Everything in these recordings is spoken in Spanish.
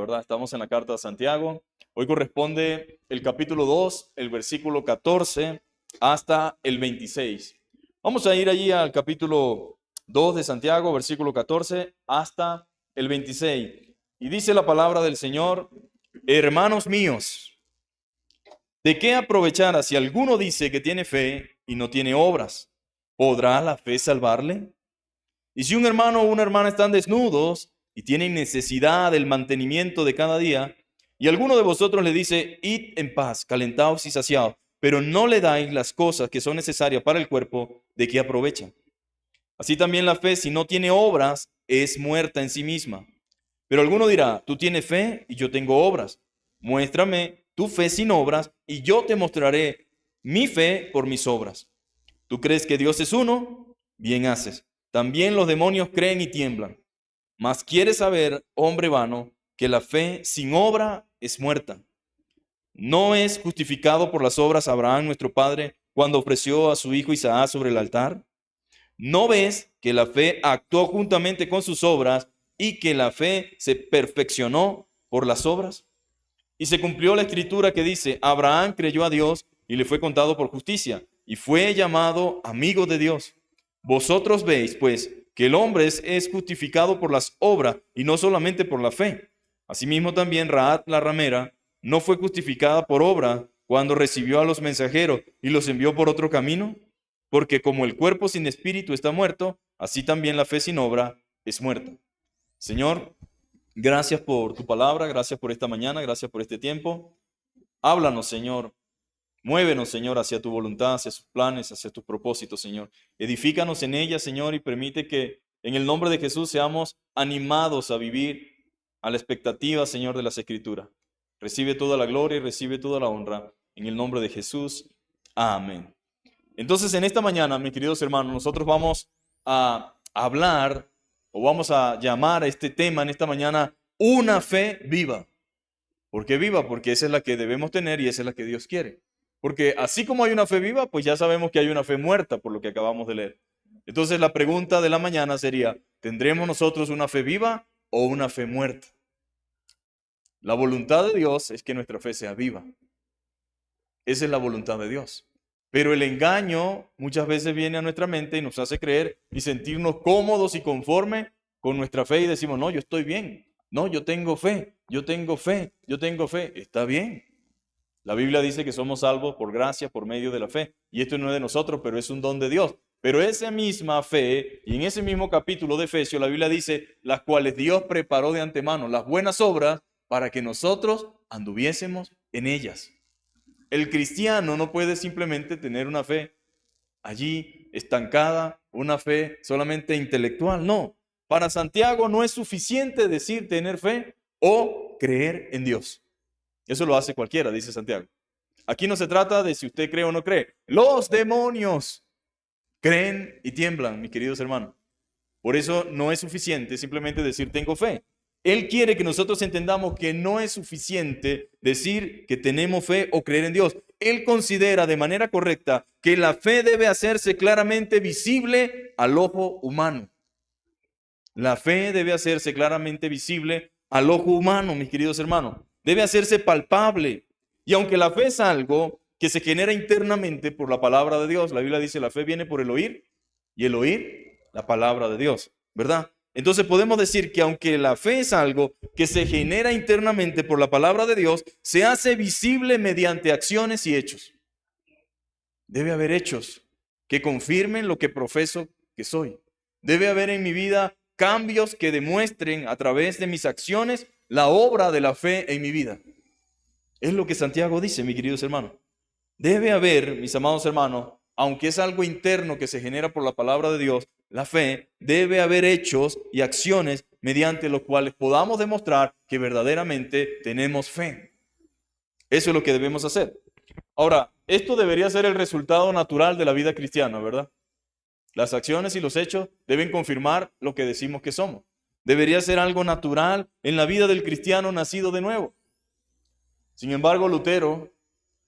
¿verdad? Estamos en la carta de Santiago. Hoy corresponde el capítulo 2, el versículo 14 hasta el 26. Vamos a ir allí al capítulo 2 de Santiago, versículo 14 hasta el 26. Y dice la palabra del Señor: hermanos míos, ¿de qué aprovechará si alguno dice que tiene fe y no tiene obras? ¿Podrá la fe salvarle? Y si un hermano o una hermana están desnudos y tienen necesidad del mantenimiento de cada día, y alguno de vosotros le dice: id en paz, calentaos y saciados, pero no le dais las cosas que son necesarias para el cuerpo, ¿de qué aprovecha? Así también la fe, si no tiene obras, es muerta en sí misma. Pero alguno dirá: tú tienes fe y yo tengo obras. Muéstrame tu fe sin obras y yo te mostraré mi fe por mis obras. ¿Tú crees que Dios es uno? Bien haces. También los demonios creen y tiemblan. Mas quieres saber, hombre vano, que la fe sin obra es muerta. ¿No es justificado por las obras Abraham nuestro padre cuando ofreció a su hijo Isaac sobre el altar? ¿No ves que la fe actuó juntamente con sus obras y que la fe se perfeccionó por las obras? Y se cumplió la escritura que dice: Abraham creyó a Dios y le fue contado por justicia, y fue llamado amigo de Dios. Vosotros veis, pues, que el hombre es justificado por las obras y no solamente por la fe. Asimismo también Rahab la ramera no fue justificada por obra cuando recibió a los mensajeros y los envió por otro camino, porque como el cuerpo sin espíritu está muerto, así también la fe sin obra es muerta. Señor, gracias por tu palabra, gracias por esta mañana, gracias por este tiempo. Háblanos, Señor. Muévenos, Señor, hacia tu voluntad, hacia sus planes, hacia tus propósitos, Señor. Edifícanos en ella, Señor, y permite que en el nombre de Jesús seamos animados a vivir a la expectativa, Señor, de las Escrituras. Recibe toda la gloria y recibe toda la honra. En el nombre de Jesús. Amén. Entonces, en esta mañana, mis queridos hermanos, nosotros vamos a hablar o vamos a llamar a este tema en esta mañana una fe viva. ¿Por qué viva? Porque esa es la que debemos tener y esa es la que Dios quiere. Porque así como hay una fe viva, pues ya sabemos que hay una fe muerta por lo que acabamos de leer. Entonces la pregunta de la mañana sería: ¿tendremos nosotros una fe viva o una fe muerta? La voluntad de Dios es que nuestra fe sea viva. Esa es la voluntad de Dios. Pero el engaño muchas veces viene a nuestra mente y nos hace creer y sentirnos cómodos y conformes con nuestra fe y decimos: no, yo estoy bien, no, yo tengo fe, yo tengo fe, yo tengo fe. Está bien. La Biblia dice que somos salvos por gracia, por medio de la fe. Y esto no es de nosotros, pero es un don de Dios. Pero esa misma fe, y en ese mismo capítulo de Efesios, la Biblia dice: las cuales Dios preparó de antemano, las buenas obras, para que nosotros anduviésemos en ellas. El cristiano no puede simplemente tener una fe allí estancada, una fe solamente intelectual. No, para Santiago no es suficiente decir tener fe o creer en Dios. Eso lo hace cualquiera, dice Santiago. Aquí no se trata de si usted cree o no cree. Los demonios creen y tiemblan, mis queridos hermanos. Por eso no es suficiente simplemente decir tengo fe. Él quiere que nosotros entendamos que no es suficiente decir que tenemos fe o creer en Dios. Él considera de manera correcta que la fe debe hacerse claramente visible al ojo humano. La fe debe hacerse claramente visible al ojo humano, mis queridos hermanos. Debe hacerse palpable. Y aunque la fe es algo que se genera internamente por la palabra de Dios, la Biblia dice: la fe viene por el oír y el oír la palabra de Dios, ¿verdad? Entonces podemos decir que aunque la fe es algo que se genera internamente por la palabra de Dios, se hace visible mediante acciones y hechos. Debe haber hechos que confirmen lo que profeso que soy. Debe haber en mi vida cambios que demuestren a través de mis acciones la obra de la fe en mi vida. Es lo que Santiago dice, mis queridos hermanos. Debe haber, mis amados hermanos, aunque es algo interno que se genera por la palabra de Dios, la fe, debe haber hechos y acciones mediante los cuales podamos demostrar que verdaderamente tenemos fe. Eso es lo que debemos hacer. Ahora, esto debería ser el resultado natural de la vida cristiana, ¿verdad? Las acciones y los hechos deben confirmar lo que decimos que somos. Debería ser algo natural en la vida del cristiano nacido de nuevo. Sin embargo, Lutero,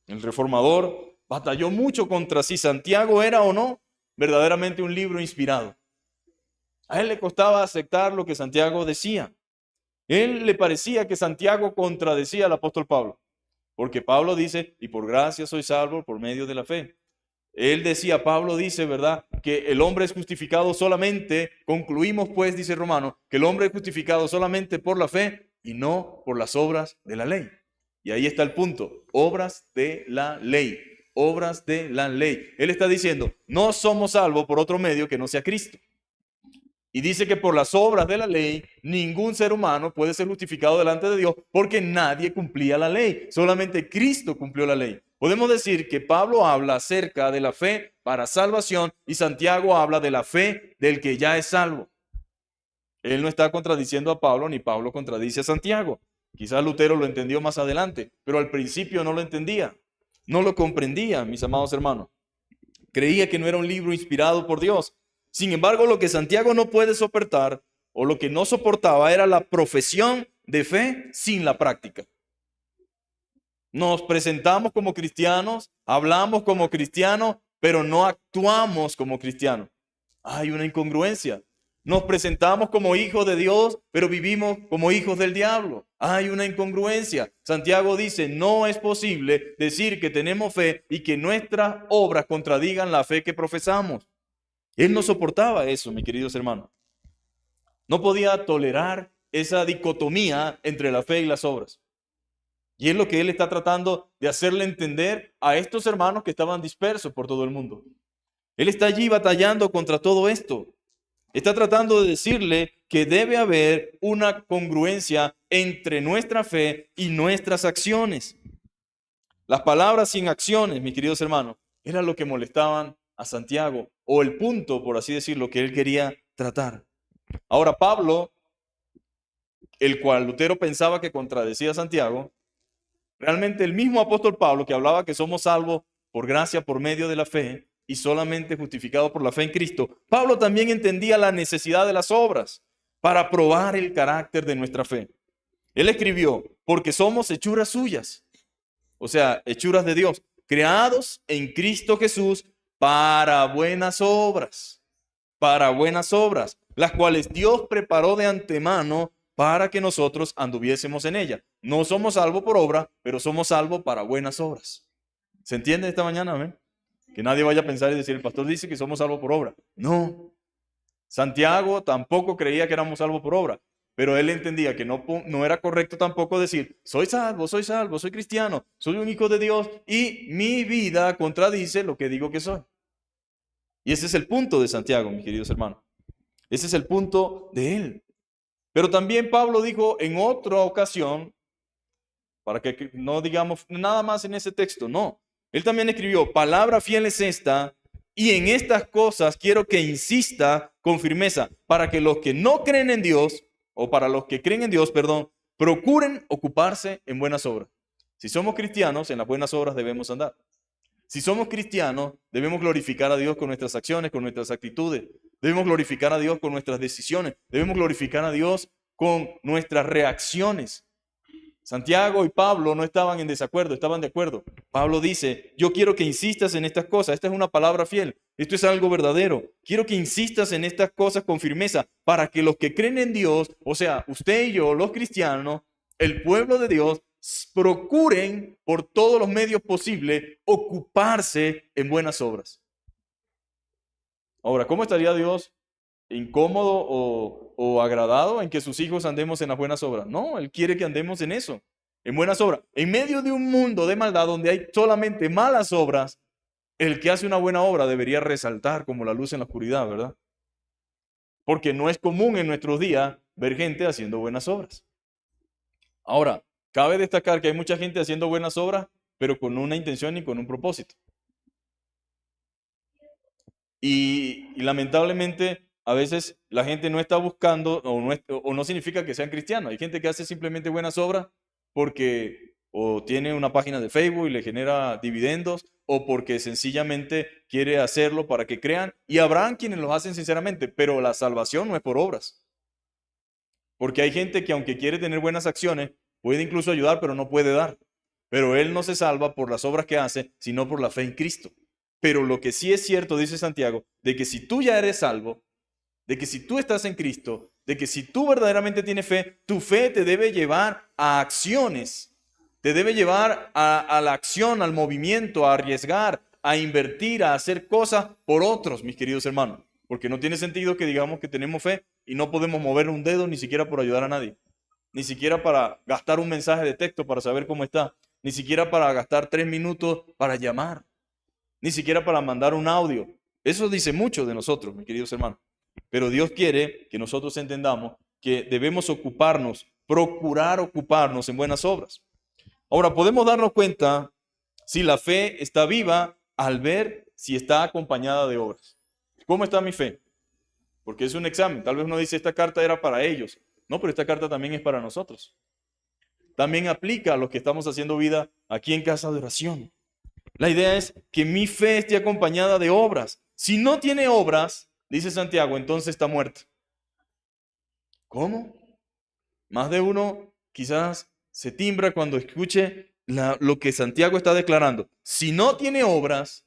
el reformador, batalló mucho contra si Santiago era o no verdaderamente un libro inspirado. A él le costaba aceptar lo que Santiago decía. Él le parecía que Santiago contradecía al apóstol Pablo, porque Pablo dice, y por gracia soy salvo por medio de la fe. Él decía, Pablo dice, ¿verdad?, que el hombre es justificado solamente, concluimos pues, dice Romano, que el hombre es justificado solamente por la fe y no por las obras de la ley. Y ahí está el punto, obras de la ley, obras de la ley. Él está diciendo, no somos salvos por otro medio que no sea Cristo. Y dice que por las obras de la ley, ningún ser humano puede ser justificado delante de Dios porque nadie cumplía la ley. Solamente Cristo cumplió la ley. Podemos decir que Pablo habla acerca de la fe para salvación y Santiago habla de la fe del que ya es salvo. Él no está contradiciendo a Pablo ni Pablo contradice a Santiago. Quizás Lutero lo entendió más adelante, pero al principio no lo entendía. No lo comprendía, mis amados hermanos. Creía que no era un libro inspirado por Dios. Sin embargo, lo que Santiago no puede soportar, o lo que no soportaba, era la profesión de fe sin la práctica. Nos presentamos como cristianos, hablamos como cristianos, pero no actuamos como cristianos. Hay una incongruencia. Nos presentamos como hijos de Dios, pero vivimos como hijos del diablo. Hay una incongruencia. Santiago dice, no es posible decir que tenemos fe y que nuestras obras contradigan la fe que profesamos. Él no soportaba eso, mis queridos hermanos. No podía tolerar esa dicotomía entre la fe y las obras. Y es lo que él está tratando de hacerle entender a estos hermanos que estaban dispersos por todo el mundo. Él está allí batallando contra todo esto. Está tratando de decirle que debe haber una congruencia entre nuestra fe y nuestras acciones. Las palabras sin acciones, mis queridos hermanos, era lo que molestaban a Santiago, o el punto, por así decirlo, que él quería tratar. Ahora, Pablo, el cual Lutero pensaba que contradecía a Santiago, realmente el mismo apóstol Pablo que hablaba que somos salvos por gracia, por medio de la fe, y solamente justificados por la fe en Cristo, Pablo también entendía la necesidad de las obras para probar el carácter de nuestra fe. Él escribió, porque somos hechuras suyas, o sea, hechuras de Dios, creados en Cristo Jesús para buenas obras, las cuales Dios preparó de antemano para que nosotros anduviésemos en ella. No somos salvos por obra, pero somos salvos para buenas obras. ¿Se entiende esta mañana? Amén. Que nadie vaya a pensar y decir, el pastor dice que somos salvos por obra. No. Santiago tampoco creía que éramos salvos por obra, pero él entendía que no era correcto tampoco decir, soy salvo, soy cristiano, soy un hijo de Dios y mi vida contradice lo que digo que soy. Y ese es el punto de Santiago, mis queridos hermanos. Ese es el punto de él. Pero también Pablo dijo en otra ocasión, para que no digamos nada más en ese texto, no. Él también escribió, palabra fiel es esta, y en estas cosas quiero que insista con firmeza, para que los que no creen en Dios, o para los que creen en Dios, perdón, procuren ocuparse en buenas obras. Si somos cristianos, en las buenas obras debemos andar. Si somos cristianos, debemos glorificar a Dios con nuestras acciones, con nuestras actitudes. Debemos glorificar a Dios con nuestras decisiones. Debemos glorificar a Dios con nuestras reacciones. Santiago y Pablo no estaban en desacuerdo, estaban de acuerdo. Pablo dice, yo quiero que insistas en estas cosas. Esta es una palabra fiel. Esto es algo verdadero. Quiero que insistas en estas cosas con firmeza para que los que creen en Dios, o sea, usted y yo, los cristianos, el pueblo de Dios, procuren por todos los medios posibles ocuparse en buenas obras. Ahora, ¿cómo estaría Dios incómodo o agradado en que sus hijos andemos en las buenas obras? No, Él quiere que andemos en eso, en buenas obras. En medio de un mundo de maldad donde hay solamente malas obras, el que hace una buena obra debería resaltar como la luz en la oscuridad, ¿verdad? Porque no es común en nuestros días ver gente haciendo buenas obras. Ahora, cabe destacar que hay mucha gente haciendo buenas obras, pero con una intención y con un propósito. Y lamentablemente a veces la gente no está buscando o no significa que sean cristianos. Hay gente que hace simplemente buenas obras porque o tiene una página de Facebook y le genera dividendos o porque sencillamente quiere hacerlo para que crean. Y habrán quienes lo hacen sinceramente, pero la salvación no es por obras. Porque hay gente que aunque quiere tener buenas acciones, puede incluso ayudar, pero no puede dar. Pero él no se salva por las obras que hace, sino por la fe en Cristo. Pero lo que sí es cierto, dice Santiago, de que si tú ya eres salvo, de que si tú estás en Cristo, de que si tú verdaderamente tienes fe, tu fe te debe llevar a acciones, te debe llevar a la acción, al movimiento, a arriesgar, a invertir, a hacer cosas por otros, mis queridos hermanos. Porque no tiene sentido que digamos que tenemos fe y no podemos mover un dedo ni siquiera por ayudar a nadie. Ni siquiera para gastar un mensaje de texto para saber cómo está. Ni siquiera para gastar 3 minutos para llamar. Ni siquiera para mandar un audio. Eso dice mucho de nosotros, mis queridos hermanos. Pero Dios quiere que nosotros entendamos que debemos ocuparnos, procurar ocuparnos en buenas obras. Ahora, podemos darnos cuenta si la fe está viva al ver si está acompañada de obras. ¿Cómo está mi fe? Porque es un examen. Tal vez uno dice, esta carta era para ellos. No, pero esta carta también es para nosotros. También aplica a los que estamos haciendo vida aquí en casa de oración. La idea es que mi fe esté acompañada de obras. Si no tiene obras, dice Santiago, entonces está muerta. ¿Cómo? Más de uno quizás se timbra cuando escuche lo que Santiago está declarando. Si no tiene obras,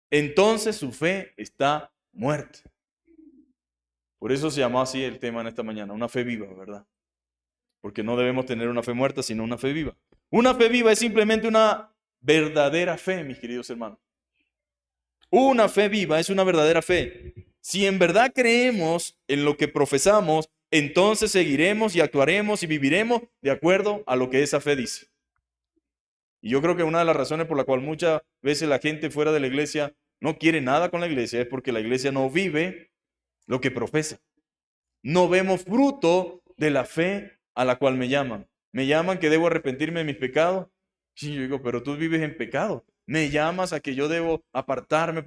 entonces su fe está muerta. Por eso se llamó así el tema en esta mañana, una fe viva, ¿verdad? Porque no debemos tener una fe muerta, sino una fe viva. Una fe viva es simplemente una verdadera fe, mis queridos hermanos. Una fe viva es una verdadera fe. Si en verdad creemos en lo que profesamos, entonces seguiremos y actuaremos y viviremos de acuerdo a lo que esa fe dice. Y yo creo que una de las razones por la cual muchas veces la gente fuera de la iglesia no quiere nada con la iglesia es porque la iglesia no vive lo que profesa. No vemos fruto de la fe a la cual me llaman. Me llaman que debo arrepentirme de mis pecados. Y yo digo, pero tú vives en pecado. Me llamas a que yo debo apartarme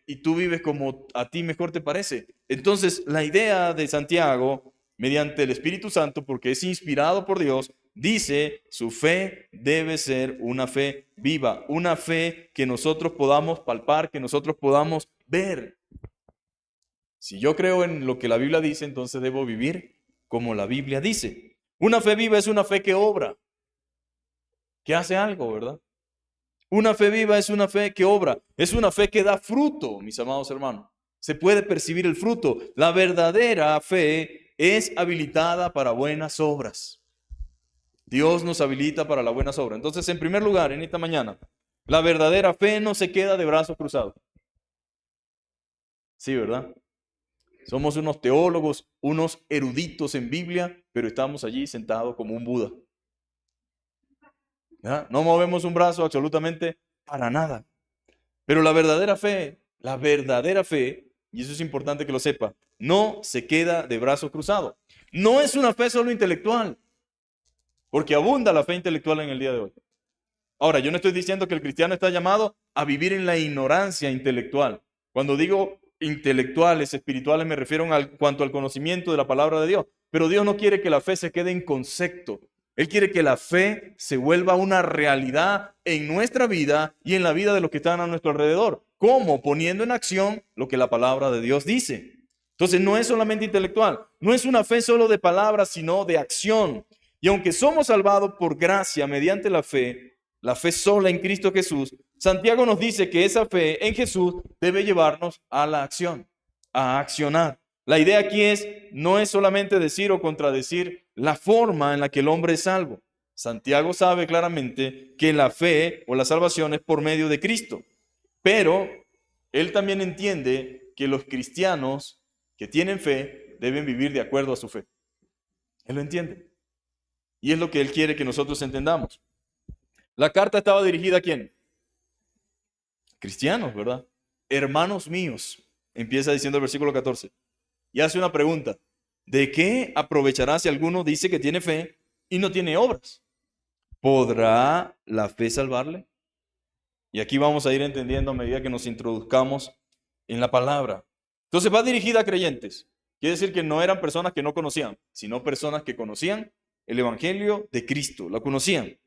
y tú vives como a ti mejor te parece. Entonces, la idea de Santiago, mediante el Espíritu Santo, porque es inspirado por Dios, dice, su fe debe ser una fe viva, una fe que nosotros podamos palpar, que nosotros podamos ver. Si yo creo en lo que la Biblia dice, entonces debo vivir como la Biblia dice. Una fe viva es una fe que obra, que hace algo, ¿verdad? Una fe viva es una fe que obra, es una fe que da fruto, mis amados hermanos. Se puede percibir el fruto. La verdadera fe es habilitada para buenas obras. Dios nos habilita para las buenas obras. Entonces, en primer lugar, en esta mañana, la verdadera fe no se queda de brazos cruzados. Sí, ¿verdad? Somos unos teólogos, unos eruditos en Biblia, pero estamos allí sentados como un Buda. ¿Ya? No movemos un brazo absolutamente para nada. Pero la verdadera fe, y eso es importante que lo sepa, no se queda de brazos cruzados. No es una fe solo intelectual, porque abunda la fe intelectual en el día de hoy. Ahora, yo no estoy diciendo que el cristiano está llamado a vivir en la ignorancia intelectual. Cuando digo intelectuales, espirituales, me refiero cuanto al conocimiento de la palabra de Dios. Pero Dios no quiere que la fe se quede en concepto. Él quiere que la fe se vuelva una realidad en nuestra vida y en la vida de los que están a nuestro alrededor. ¿Cómo? Poniendo en acción lo que la palabra de Dios dice. Entonces no es solamente intelectual, no es una fe solo de palabras, sino de acción. Y aunque somos salvados por gracia mediante la fe sola en Cristo Jesús, Santiago nos dice que esa fe en Jesús debe llevarnos a la acción, a accionar. La idea aquí no es solamente decir o contradecir la forma en la que el hombre es salvo. Santiago sabe claramente que la fe o la salvación es por medio de Cristo. Pero él también entiende que los cristianos que tienen fe deben vivir de acuerdo a su fe. Él lo entiende. Y es lo que él quiere que nosotros entendamos. La carta estaba dirigida ¿a quién? Cristianos, ¿verdad? Hermanos míos, empieza diciendo el versículo 14. Y hace una pregunta. ¿De qué aprovechará si alguno dice que tiene fe y no tiene obras? ¿Podrá la fe salvarle? Y aquí vamos a ir entendiendo a medida que nos introduzcamos en la palabra. Entonces va dirigida a creyentes. Quiere decir que no eran personas que no conocían, sino personas que conocían el evangelio de Cristo, la conocían.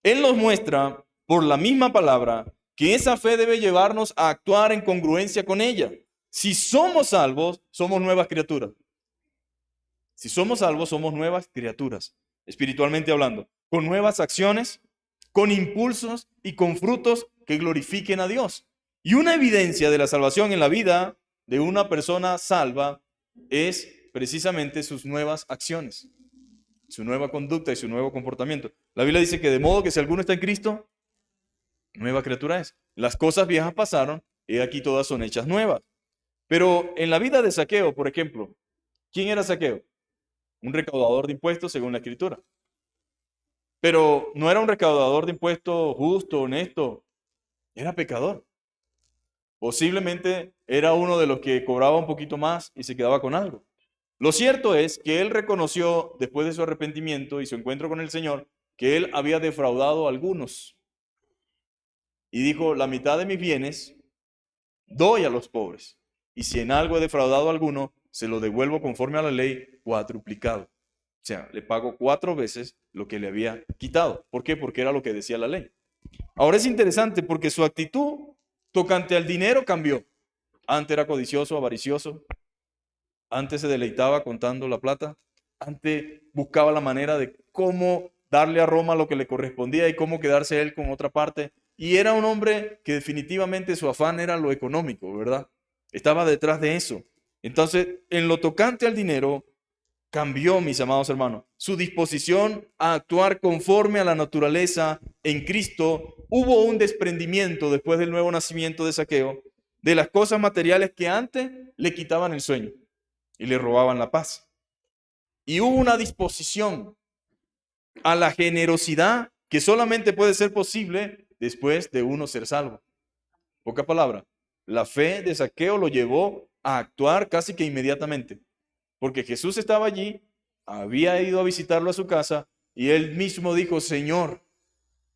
Él nos muestra por la misma palabra que esa fe debe llevarnos a actuar en congruencia con ella. Si somos salvos, somos nuevas criaturas. Si somos salvos, somos nuevas criaturas, espiritualmente hablando, con nuevas acciones, con impulsos y con frutos que glorifiquen a Dios. Y una evidencia de la salvación en la vida de una persona salva es precisamente sus nuevas acciones, su nueva conducta y su nuevo comportamiento. La Biblia dice que de modo que si alguno está en Cristo, nueva criatura es. Las cosas viejas pasaron y aquí todas son hechas nuevas. Pero en la vida de Zaqueo, por ejemplo, ¿quién era Zaqueo? Un recaudador de impuestos según la Escritura. Pero no era un recaudador de impuestos justo, honesto, era pecador. Posiblemente era uno de los que cobraba un poquito más y se quedaba con algo. Lo cierto es que él reconoció, después de su arrepentimiento y su encuentro con el Señor, que él había defraudado a algunos. Y dijo, la mitad de mis bienes doy a los pobres. Y si en algo he defraudado a alguno, se lo devuelvo conforme a la ley cuadruplicado. O sea, le pago 4 veces lo que le había quitado. ¿Por qué? Porque era lo que decía la ley. Ahora es interesante porque su actitud tocante al dinero cambió. Antes era codicioso, avaricioso. Antes se deleitaba contando la plata. Antes buscaba la manera de cómo darle a Roma lo que le correspondía y cómo quedarse él con otra parte. Y era un hombre que definitivamente su afán era lo económico, ¿verdad? Estaba detrás de eso. Entonces, en lo tocante al dinero, cambió, mis amados hermanos, su disposición a actuar conforme a la naturaleza en Cristo. Hubo un desprendimiento después del nuevo nacimiento de Zaqueo de las cosas materiales que antes le quitaban el sueño y le robaban la paz. Y hubo una disposición a la generosidad que solamente puede ser posible después de uno ser salvo. Poca palabra. La fe de Zaqueo lo llevó a actuar casi que inmediatamente. Porque Jesús estaba allí, había ido a visitarlo a su casa y él mismo dijo, Señor,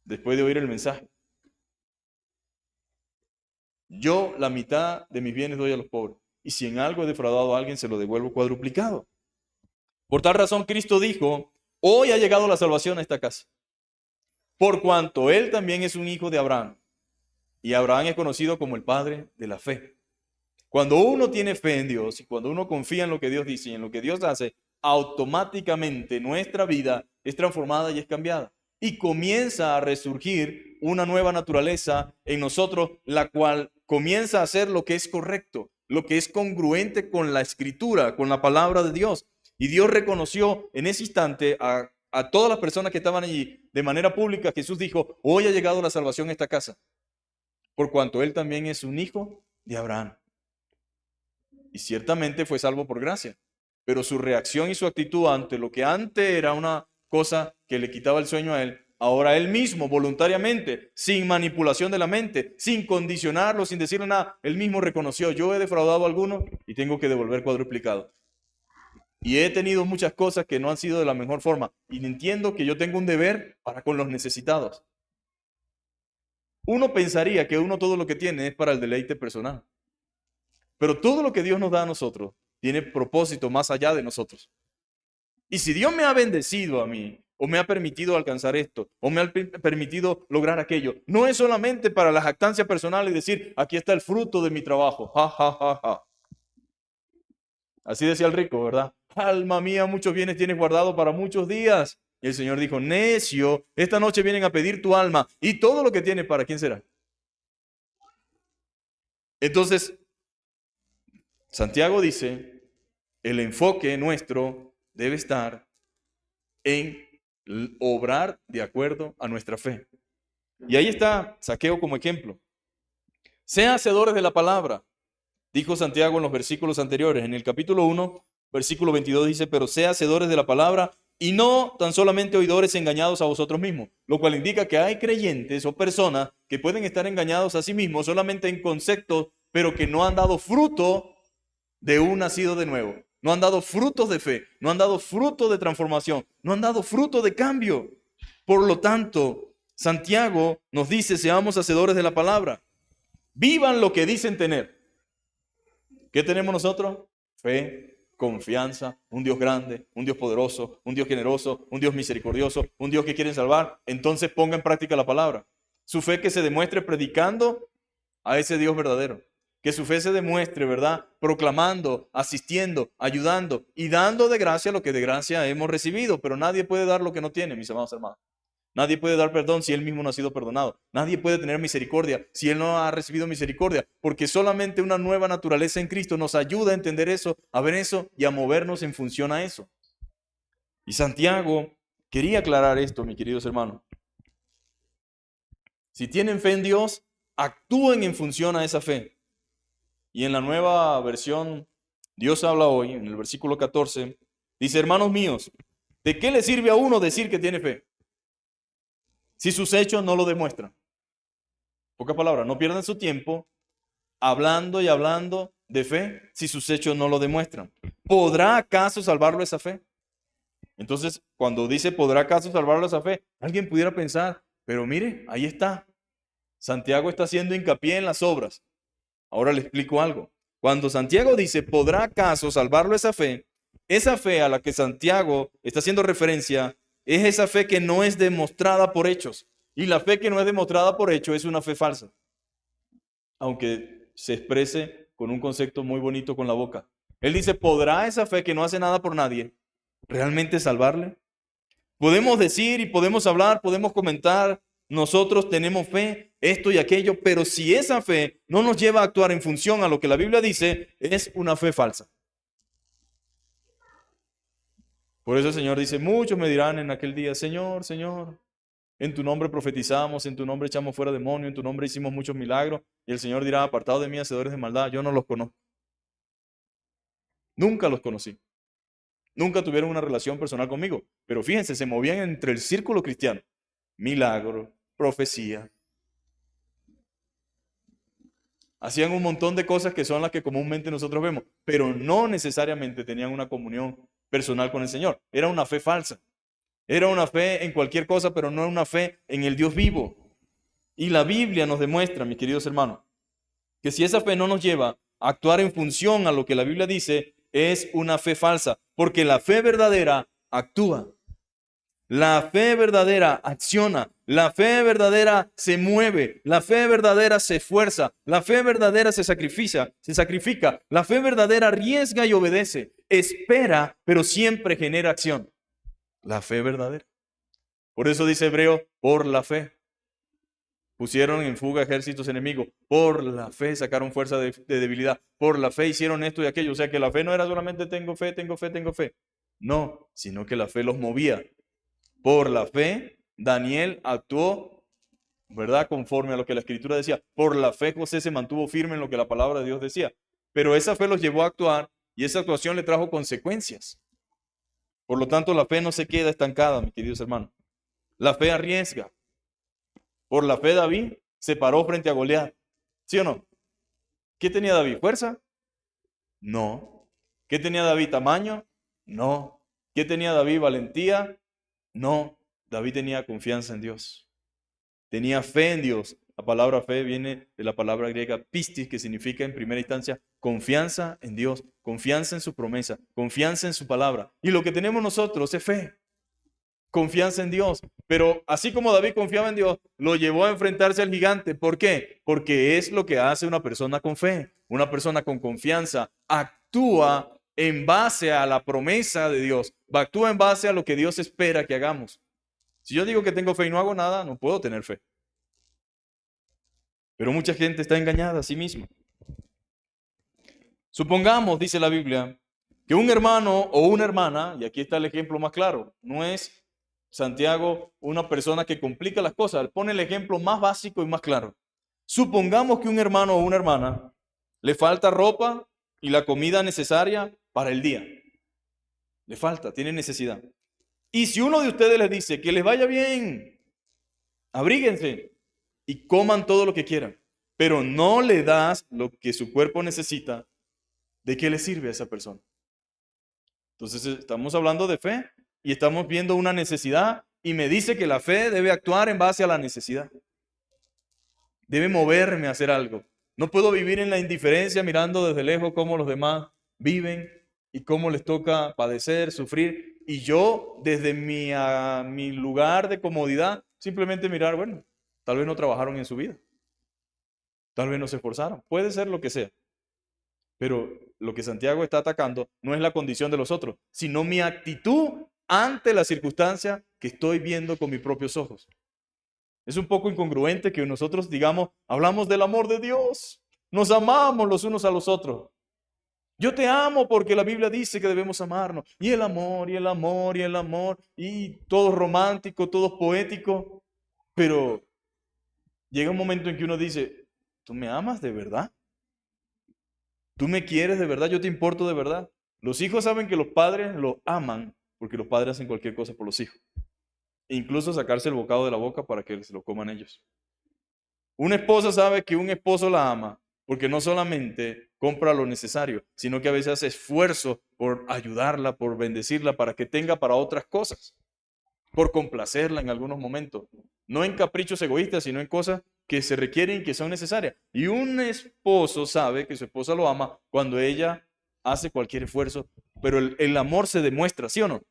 después de oír el mensaje, yo la mitad de mis bienes doy a los pobres y si en algo he defraudado a alguien se lo devuelvo cuadruplicado. Por tal razón Cristo dijo, hoy ha llegado la salvación a esta casa, por cuanto él también es un hijo de Abraham y Abraham es conocido como el padre de la fe. Cuando uno tiene fe en Dios y cuando uno confía en lo que Dios dice y en lo que Dios hace, automáticamente nuestra vida es transformada y es cambiada. Y comienza a resurgir una nueva naturaleza en nosotros, la cual comienza a hacer lo que es correcto, lo que es congruente con la Escritura, con la palabra de Dios. Y Dios reconoció en ese instante a todas las personas que estaban allí de manera pública. Jesús dijo, hoy ha llegado la salvación a esta casa, por cuanto él también es un hijo de Abraham. Y ciertamente fue salvo por gracia, pero su reacción y su actitud ante lo que antes era una cosa que le quitaba el sueño a él, ahora él mismo voluntariamente, sin manipulación de la mente, sin condicionarlo, sin decirle nada, él mismo reconoció, yo he defraudado a alguno y tengo que devolver cuadruplicado. Y he tenido muchas cosas que no han sido de la mejor forma y entiendo que yo tengo un deber para con los necesitados. Uno pensaría que uno todo lo que tiene es para el deleite personal. Pero todo lo que Dios nos da a nosotros tiene propósito más allá de nosotros. Y si Dios me ha bendecido a mí, o me ha permitido alcanzar esto, o me ha permitido lograr aquello, no es solamente para la jactancia personal y decir, aquí está el fruto de mi trabajo. Ja, ja, ja, ja. Así decía el rico, ¿verdad? Alma mía, muchos bienes tienes guardado para muchos días. Y el Señor dijo, necio, esta noche vienen a pedir tu alma. Y todo lo que tienes, ¿para quién será? Entonces, Santiago dice, el enfoque nuestro debe estar en obrar de acuerdo a nuestra fe. Y ahí está Zaqueo como ejemplo. Sean hacedores de la palabra, dijo Santiago en los versículos anteriores. En el capítulo 1, versículo 22 dice, pero sean hacedores de la palabra y no tan solamente oidores engañados a vosotros mismos. Lo cual indica que hay creyentes o personas que pueden estar engañados a sí mismos solamente en conceptos, pero que no han dado fruto de un nacido de nuevo. No han dado frutos de fe, no han dado fruto de transformación, no han dado fruto de cambio. Por lo tanto, Santiago nos dice, seamos hacedores de la palabra. Vivan lo que dicen tener. ¿Qué tenemos nosotros? Fe, confianza, un Dios grande, un Dios poderoso, un Dios generoso, un Dios misericordioso, un Dios que quiere salvar. Entonces ponga en práctica la palabra. Su fe que se demuestre predicando a ese Dios verdadero. Que su fe se demuestre, ¿verdad? Proclamando, asistiendo, ayudando y dando de gracia lo que de gracia hemos recibido. Pero nadie puede dar lo que no tiene, mis amados hermanos. Nadie puede dar perdón si él mismo no ha sido perdonado. Nadie puede tener misericordia si él no ha recibido misericordia, porque solamente una nueva naturaleza en Cristo nos ayuda a entender eso, a ver eso y a movernos en función a eso. Y Santiago quería aclarar esto, mis queridos hermanos. Si tienen fe en Dios, actúen en función a esa fe. Y en la nueva versión, Dios habla hoy, en el versículo 14, dice: hermanos míos, ¿de qué le sirve a uno decir que tiene fe si sus hechos no lo demuestran? Pocas palabras, no pierdan su tiempo hablando y hablando de fe si sus hechos no lo demuestran. ¿Podrá acaso salvarlo esa fe? Entonces, cuando dice ¿podrá acaso salvarlo esa fe?, alguien pudiera pensar, pero mire, ahí está. Santiago está haciendo hincapié en las obras. Ahora le explico algo. Cuando Santiago dice ¿podrá acaso salvarlo esa fe a la que Santiago está haciendo referencia es esa fe que no es demostrada por hechos. Y la fe que no es demostrada por hechos es una fe falsa, aunque se exprese con un concepto muy bonito con la boca. Él dice: ¿podrá esa fe que no hace nada por nadie realmente salvarle? Podemos decir y podemos hablar, podemos comentar, nosotros tenemos fe, esto y aquello, pero si esa fe no nos lleva a actuar en función a lo que la Biblia dice, es una fe falsa. Por eso el Señor dice: muchos me dirán en aquel día, Señor, Señor, en tu nombre profetizamos, en tu nombre echamos fuera demonios, en tu nombre hicimos muchos milagros. Y el Señor dirá: apartados de mí, hacedores de maldad, yo no los conozco. Nunca los conocí. Nunca tuvieron una relación personal conmigo. Pero fíjense, se movían entre el círculo cristiano. Milagro, profecía. Hacían un montón de cosas que son las que comúnmente nosotros vemos, pero no necesariamente tenían una comunión personal con el Señor. Era una fe falsa. Era una fe en cualquier cosa, pero no una fe en el Dios vivo. Y la Biblia nos demuestra, mis queridos hermanos, que si esa fe no nos lleva a actuar en función a lo que la Biblia dice, es una fe falsa, porque la fe verdadera actúa. La fe verdadera acciona, la fe verdadera se mueve, la fe verdadera se esfuerza, la fe verdadera se sacrifica, la fe verdadera arriesga y obedece, espera, pero siempre genera acción. La fe verdadera. Por eso dice Hebreo: por la fe. Pusieron en fuga ejércitos enemigos, por la fe sacaron fuerza de debilidad, por la fe hicieron esto y aquello. O sea que la fe no era solamente tengo fe, tengo fe, tengo fe. No, sino que la fe los movía. Por la fe, Daniel actuó, ¿verdad?, conforme a lo que la Escritura decía. Por la fe, José se mantuvo firme en lo que la palabra de Dios decía. Pero esa fe los llevó a actuar y esa actuación le trajo consecuencias. Por lo tanto, la fe no se queda estancada, mis queridos hermanos. La fe arriesga. Por la fe, David se paró frente a Goliat. ¿Sí o no? ¿Qué tenía David? ¿Fuerza? No. ¿Qué tenía David? ¿Tamaño? No. ¿Qué tenía David? ¿Valentía? No, David tenía confianza en Dios. Tenía fe en Dios. La palabra fe viene de la palabra griega pistis, que significa en primera instancia confianza en Dios, confianza en su promesa, confianza en su palabra. Y lo que tenemos nosotros es fe, confianza en Dios. Pero así como David confiaba en Dios, lo llevó a enfrentarse al gigante. ¿Por qué? Porque es lo que hace una persona con fe. Una persona con confianza actúa en base a la promesa de Dios, actúa en base a lo que Dios espera que hagamos. Si yo digo que tengo fe y no hago nada, no puedo tener fe. Pero mucha gente está engañada a sí misma. Supongamos, dice la Biblia, que un hermano o una hermana, y aquí está el ejemplo más claro, no es Santiago una persona que complica las cosas, pone el ejemplo más básico y más claro. Supongamos que un hermano o una hermana le falta ropa y la comida necesaria para el día. Le falta, tiene necesidad. Y si uno de ustedes les dice que les vaya bien, abríguense y coman todo lo que quieran, pero no le das lo que su cuerpo necesita, ¿de qué le sirve a esa persona? Entonces estamos hablando de fe y estamos viendo una necesidad y me dice que la fe debe actuar en base a la necesidad. Debe moverme a hacer algo. No puedo vivir en la indiferencia mirando desde lejos cómo los demás viven y cómo les toca padecer, sufrir. Y yo, desde mi lugar de comodidad, simplemente mirar, bueno, tal vez no trabajaron en su vida. Tal vez no se esforzaron. Puede ser lo que sea. Pero lo que Santiago está atacando no es la condición de los otros, sino mi actitud ante la circunstancia que estoy viendo con mis propios ojos. Es un poco incongruente que nosotros digamos, hablamos del amor de Dios, nos amamos los unos a los otros. Yo te amo porque la Biblia dice que debemos amarnos. Y el amor, y el amor, y el amor, y todo romántico, todo poético. Pero llega un momento en que uno dice, ¿tú me amas de verdad? ¿Tú me quieres de verdad? ¿Yo te importo de verdad? Los hijos saben que los padres los aman porque los padres hacen cualquier cosa por los hijos. E incluso sacarse el bocado de la boca para que se lo coman ellos. Una esposa sabe que un esposo la ama porque no solamente compra lo necesario, sino que a veces hace esfuerzo por ayudarla, por bendecirla, para que tenga para otras cosas, por complacerla en algunos momentos. No en caprichos egoístas, sino en cosas que se requieren y que son necesarias. Y un esposo sabe que su esposa lo ama cuando ella hace cualquier esfuerzo, pero el amor se demuestra, ¿sí o no?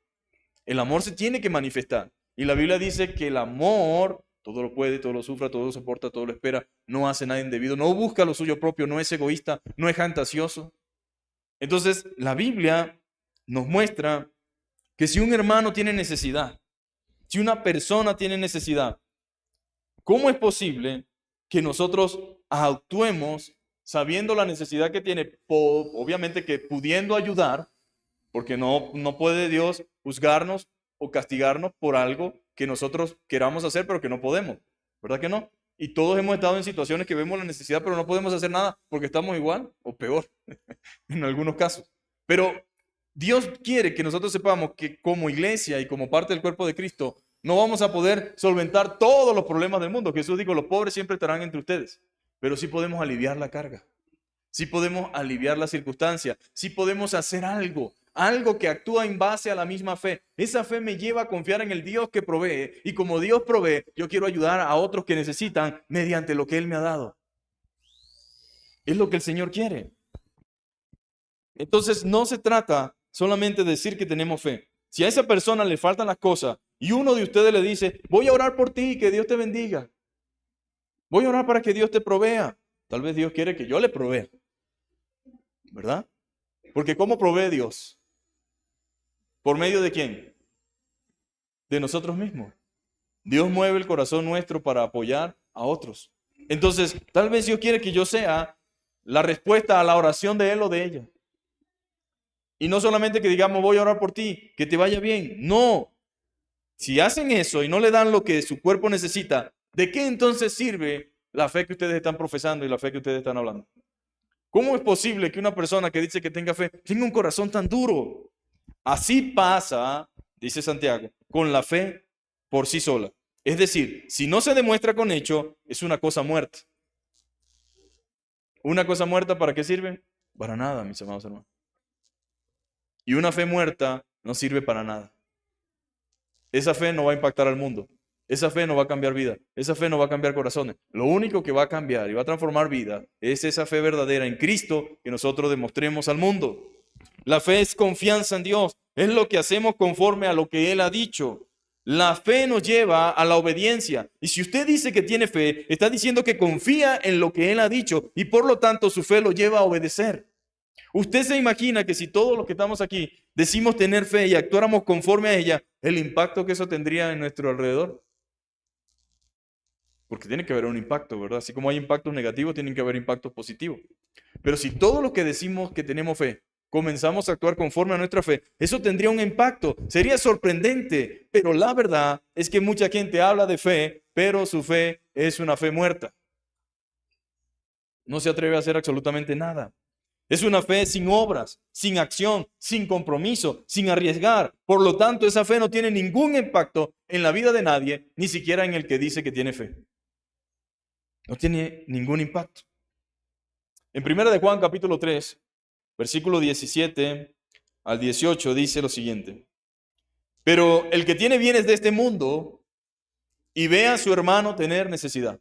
El amor se tiene que manifestar. Y la Biblia dice que el amor todo lo puede, todo lo sufre, todo lo soporta, todo lo espera, no hace nada indebido, no busca lo suyo propio, no es egoísta, no es fantasioso. Entonces, la Biblia nos muestra que si un hermano tiene necesidad, si una persona tiene necesidad, ¿cómo es posible que nosotros actuemos sabiendo la necesidad que tiene, obviamente que pudiendo ayudar, porque no puede Dios juzgarnos o castigarnos por algo que nosotros queramos hacer, pero que no podemos, ¿verdad que no? Y todos hemos estado en situaciones que vemos la necesidad, pero no podemos hacer nada porque estamos igual o peor en algunos casos. Pero Dios quiere que nosotros sepamos que como iglesia y como parte del cuerpo de Cristo, no vamos a poder solventar todos los problemas del mundo. Jesús dijo, los pobres siempre estarán entre ustedes, pero sí podemos aliviar la carga. Sí podemos aliviar la circunstancia, sí podemos hacer algo que actúa en base a la misma fe. Esa fe me lleva a confiar en el Dios que provee, y como Dios provee, yo quiero ayudar a otros que necesitan mediante lo que Él me ha dado. Es lo que el Señor quiere. Entonces no se trata solamente de decir que tenemos fe. Si a esa persona le faltan las cosas y uno de ustedes le dice, voy a orar por ti y que Dios te bendiga. Voy a orar para que Dios te provea. Tal vez Dios quiere que yo le provea. ¿Verdad? Porque ¿cómo provee Dios? ¿Por medio de quién? De nosotros mismos. Dios mueve el corazón nuestro para apoyar a otros. Entonces, tal vez Dios quiere que yo sea la respuesta a la oración de él o de ella. Y no solamente que digamos, voy a orar por ti, que te vaya bien. No. Si hacen eso y no le dan lo que su cuerpo necesita, ¿de qué entonces sirve la fe que ustedes están profesando y la fe que ustedes están hablando? ¿Cómo es posible que una persona que dice que tenga fe tenga un corazón tan duro? Así pasa, dice Santiago, con la fe por sí sola. Es decir, si no se demuestra con hecho, es una cosa muerta. ¿Una cosa muerta para qué sirve? Para nada, mis amados hermanos. Y una fe muerta no sirve para nada. Esa fe no va a impactar al mundo. Esa fe no va a cambiar vida. Esa fe no va a cambiar corazones. Lo único que va a cambiar y va a transformar vida es esa fe verdadera en Cristo que nosotros demostremos al mundo. La fe es confianza en Dios. Es lo que hacemos conforme a lo que Él ha dicho. La fe nos lleva a la obediencia. Y si usted dice que tiene fe, está diciendo que confía en lo que Él ha dicho y por lo tanto su fe lo lleva a obedecer. Usted se imagina que si todos los que estamos aquí decimos tener fe y actuáramos conforme a ella, el impacto que eso tendría en nuestro alrededor. Porque tiene que haber un impacto, ¿verdad? Así como hay impactos negativos, tienen que haber impactos positivos. Pero si todos los que decimos que tenemos fe comenzamos a actuar conforme a nuestra fe, eso tendría un impacto. Sería sorprendente, pero la verdad es que mucha gente habla de fe, pero su fe es una fe muerta. No se atreve a hacer absolutamente nada. Es una fe sin obras, sin acción, sin compromiso, sin arriesgar. Por lo tanto, esa fe no tiene ningún impacto en la vida de nadie, ni siquiera en el que dice que tiene fe. No tiene ningún impacto. En 1 de Juan capítulo 3, versículo 17 al 18 dice lo siguiente. Pero el que tiene bienes de este mundo y ve a su hermano tener necesidad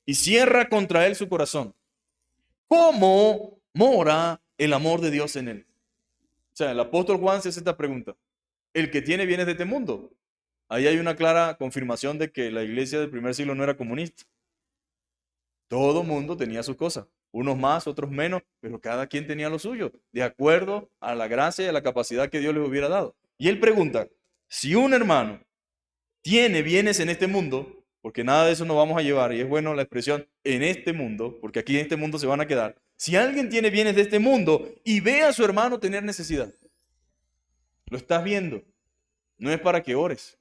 y cierra contra él su corazón, ¿cómo mora el amor de Dios en él? O sea, el apóstol Juan se hace esta pregunta. El que tiene bienes de este mundo. Ahí hay una clara confirmación de que la iglesia del primer siglo no era comunista. Todo mundo tenía sus cosas. Unos más, otros menos, pero cada quien tenía lo suyo, de acuerdo a la gracia y a la capacidad que Dios les hubiera dado. Y él pregunta, Si un hermano tiene bienes en este mundo, porque nada de eso nos vamos a llevar, y es bueno la expresión en este mundo, porque aquí en este mundo se van a quedar. Si alguien tiene bienes de este mundo y ve a su hermano tener necesidad, lo estás viendo, no es para que ores,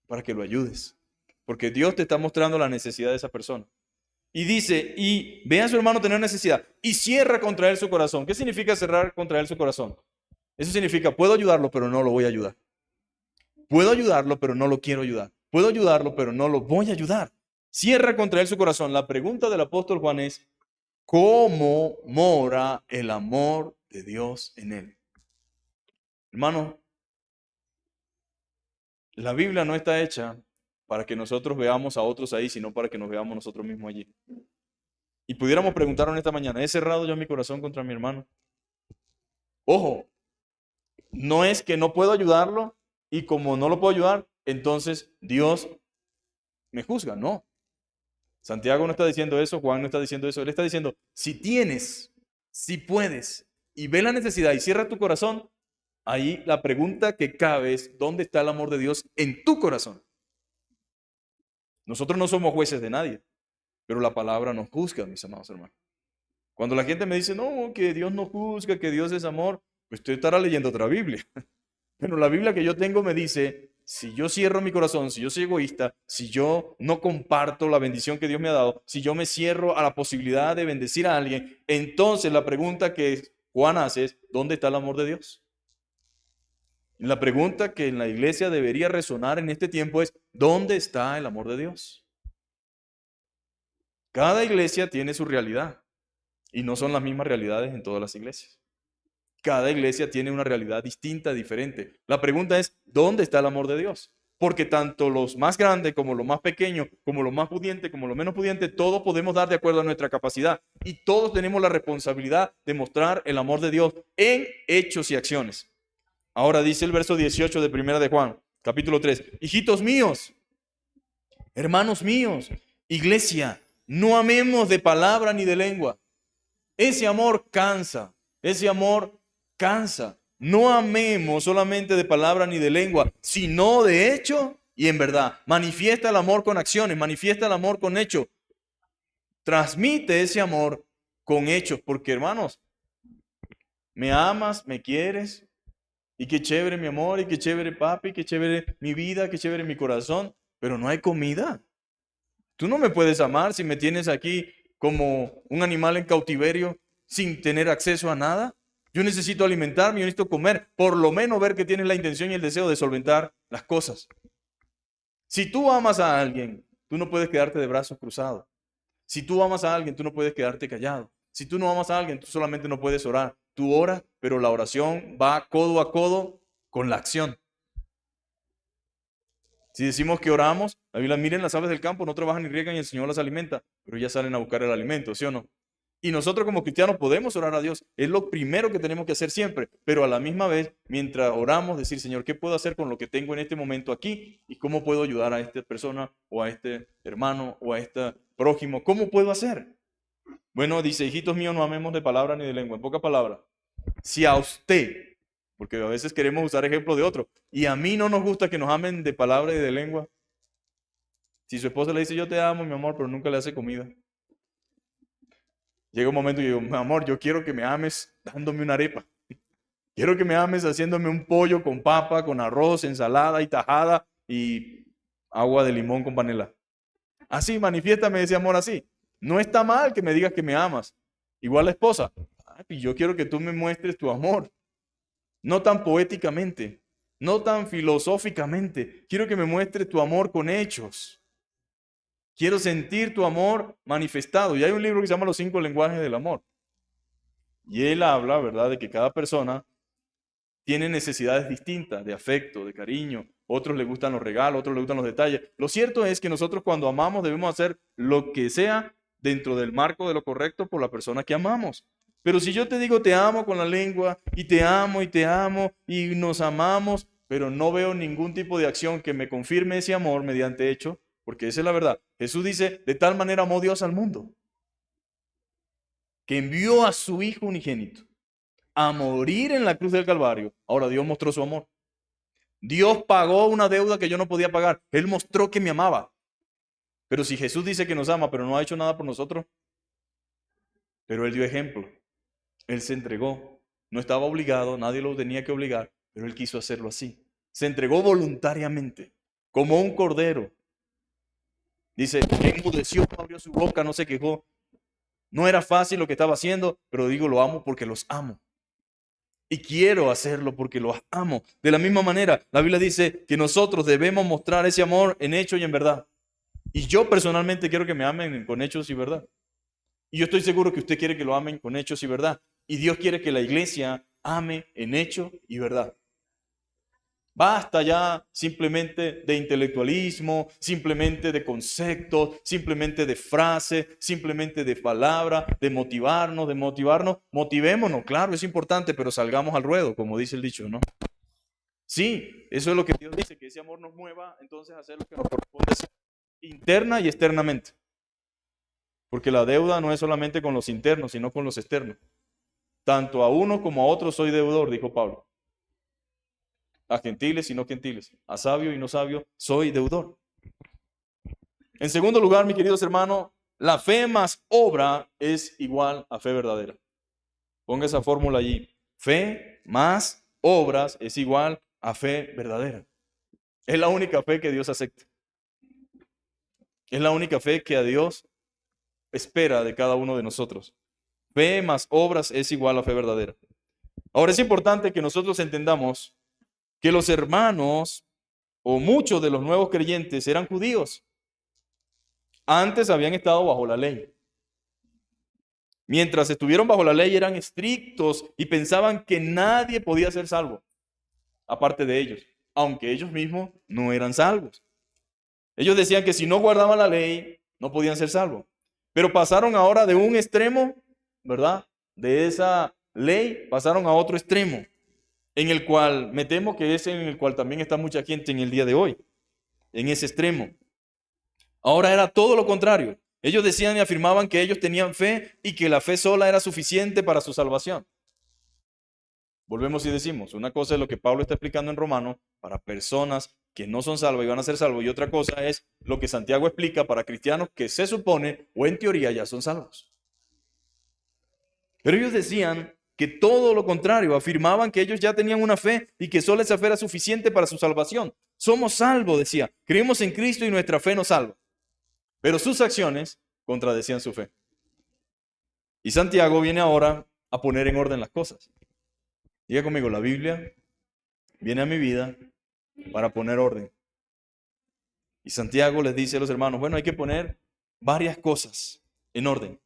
para que lo ayudes, porque Dios te está mostrando la necesidad de esa persona. Y dice, y ve a su hermano tener necesidad y cierra contra él su corazón. ¿Qué significa cerrar contra él su corazón? Eso significa, puedo ayudarlo, pero no lo voy a ayudar. Puedo ayudarlo, pero no lo quiero ayudar. Puedo ayudarlo, pero no lo voy a ayudar. Cierra contra él su corazón. La pregunta del apóstol Juan es, ¿cómo mora el amor de Dios en él? Hermano, la Biblia no está hecha para que nosotros veamos a otros ahí, sino para que nos veamos nosotros mismos allí. Y pudiéramos preguntarnos esta mañana, ¿he cerrado yo mi corazón contra mi hermano? Ojo, no es que no puedo ayudarlo y como no lo puedo ayudar, entonces Dios me juzga. No. Santiago no está diciendo eso, Juan no está diciendo eso. Él está diciendo, si tienes, si puedes, y ve la necesidad y cierra tu corazón, ahí la pregunta que cabe es, ¿dónde está el amor de Dios en tu corazón? Nosotros no somos jueces de nadie, pero la palabra nos juzga, mis amados hermanos. Cuando la gente me dice, no, que Dios no juzga, que Dios es amor, pues usted estará leyendo otra Biblia. Pero la Biblia que yo tengo me dice, si yo cierro mi corazón, si yo soy egoísta, si yo no comparto la bendición que Dios me ha dado, si yo me cierro a la posibilidad de bendecir a alguien, entonces la pregunta que Juan hace es, ¿dónde está el amor de Dios? La pregunta que en la iglesia debería resonar en este tiempo es, ¿dónde está el amor de Dios? Cada iglesia tiene su realidad y no son las mismas realidades en todas las iglesias. Cada iglesia tiene una realidad distinta, diferente. La pregunta es, ¿dónde está el amor de Dios? Porque tanto los más grandes como los más pequeños, como los más pudientes, como los menos pudientes, todos podemos dar de acuerdo a nuestra capacidad. Y todos tenemos la responsabilidad de mostrar el amor de Dios en hechos y acciones. Ahora dice el verso 18 de Primera de Juan, capítulo 3. Hijitos míos, hermanos míos, iglesia, no amemos de palabra ni de lengua. Ese amor cansa, ese amor cansa. No amemos solamente de palabra ni de lengua, sino de hecho y en verdad. Manifiesta el amor con acciones, manifiesta el amor con hechos. Transmite ese amor con hechos, porque hermanos, me amas, me quieres, y qué chévere mi amor, y qué chévere papi, qué chévere mi vida, qué chévere mi corazón, pero no hay comida. Tú no me puedes amar si me tienes aquí como un animal en cautiverio sin tener acceso a nada. Yo necesito alimentarme, yo necesito comer, por lo menos ver que tienes la intención y el deseo de solventar las cosas. Si tú amas a alguien, tú no puedes quedarte de brazos cruzados. Si tú amas a alguien, tú no puedes quedarte callado. Si tú no amas a alguien, tú solamente no puedes orar. Tú oras, pero la oración va codo a codo con la acción. Si decimos que oramos, la Biblia, miren las aves del campo, no trabajan ni riegan y el Señor las alimenta, pero ellas salen a buscar el alimento, ¿sí o no? Y nosotros como cristianos podemos orar a Dios, es lo primero que tenemos que hacer siempre, pero a la misma vez, mientras oramos, decir, Señor, ¿qué puedo hacer con lo que tengo en este momento aquí? ¿Y cómo puedo ayudar a esta persona o a este hermano o a este prójimo? ¿Cómo puedo hacer? Bueno, dice, hijitos míos, no amemos de palabra ni de lengua, en pocas palabras. Si a usted, porque a veces queremos usar ejemplos de otro, y a mí no nos gusta que nos amen de palabra y de lengua, si su esposa le dice yo te amo, mi amor, pero nunca le hace comida, llega un momento y yo digo, mi amor, yo quiero que me ames dándome una arepa, quiero que me ames haciéndome un pollo con papa, con arroz, ensalada y tajada y agua de limón con panela. Así, manifiéstame ese amor así. No está mal que me digas que me amas. Igual la esposa, ay, yo quiero que tú me muestres tu amor. No tan poéticamente, no tan filosóficamente. Quiero que me muestres tu amor con hechos. Quiero sentir tu amor manifestado. Y hay un libro que se llama Los 5 lenguajes del amor. Y él habla, ¿verdad?, de que cada persona tiene necesidades distintas de afecto, de cariño. Otros les gustan los regalos, otros les gustan los detalles. Lo cierto es que nosotros cuando amamos debemos hacer lo que sea dentro del marco de lo correcto por la persona que amamos. Pero si yo te digo te amo con la lengua y te amo y nos amamos, pero no veo ningún tipo de acción que me confirme ese amor mediante hecho, porque esa es la verdad. Jesús dice, de tal manera amó Dios al mundo, que envió a su Hijo unigénito a morir en la cruz del Calvario. Ahora Dios mostró su amor. Dios pagó una deuda que yo no podía pagar. Él mostró que me amaba. Pero si Jesús dice que nos ama, pero no ha hecho nada por nosotros, pero Él dio ejemplo. Él se entregó. No estaba obligado, nadie lo tenía que obligar, pero Él quiso hacerlo así. Se entregó voluntariamente, como un cordero. Dice, enmudeció, no abrió su boca, no se quejó. No era fácil lo que estaba haciendo, pero digo, lo amo porque los amo. Y quiero hacerlo porque los amo. De la misma manera, la Biblia dice que nosotros debemos mostrar ese amor en hecho y en verdad. Y yo personalmente quiero que me amen con hechos y verdad. Y yo estoy seguro que usted quiere que lo amen con hechos y verdad. Y Dios quiere que la iglesia ame en hecho y verdad. Basta ya simplemente de intelectualismo, simplemente de conceptos, simplemente de frases, simplemente de palabras, de motivarnos. Motivémonos, claro, es importante, pero salgamos al ruedo, como dice el dicho, ¿no? Sí, eso es lo que Dios dice, que ese amor nos mueva entonces a hacer lo que nos corresponde hacer, interna y externamente. Porque la deuda no es solamente con los internos, sino con los externos. Tanto a uno como a otro soy deudor, dijo Pablo. A gentiles y no gentiles, a sabio y no sabio, soy deudor. En segundo lugar, mis queridos hermanos, la fe más obra es igual a fe verdadera. Ponga esa fórmula allí. Fe más obras es igual a fe verdadera. Es la única fe que Dios acepta. Es la única fe que a Dios espera de cada uno de nosotros. Fe más obras es igual a fe verdadera. Ahora es importante que nosotros entendamos que los hermanos o muchos de los nuevos creyentes eran judíos. Antes habían estado bajo la ley. Mientras estuvieron bajo la ley eran estrictos y pensaban que nadie podía ser salvo, aparte de ellos, aunque ellos mismos no eran salvos. Ellos decían que si no guardaban la ley, no podían ser salvos. Pero pasaron ahora de un extremo, ¿verdad? De esa ley, pasaron a otro extremo, en el cual, me temo que es en el cual también está mucha gente en el día de hoy, en ese extremo. Ahora era todo lo contrario. Ellos decían y afirmaban que ellos tenían fe y que la fe sola era suficiente para su salvación. Volvemos y decimos, una cosa es lo que Pablo está explicando en Romanos para personas que no son salvas y van a ser salvos, y otra cosa es lo que Santiago explica para cristianos que se supone o en teoría ya son salvos. Pero ellos decían que todo lo contrario, afirmaban que ellos ya tenían una fe y que solo esa fe era suficiente para su salvación. Somos salvos, decía, creemos en Cristo y nuestra fe nos salva. Pero sus acciones contradecían su fe. Y Santiago viene ahora a poner en orden las cosas. Diga conmigo, la Biblia viene a mi vida para poner orden. Y Santiago les dice a los hermanos, bueno, hay que poner varias cosas en orden.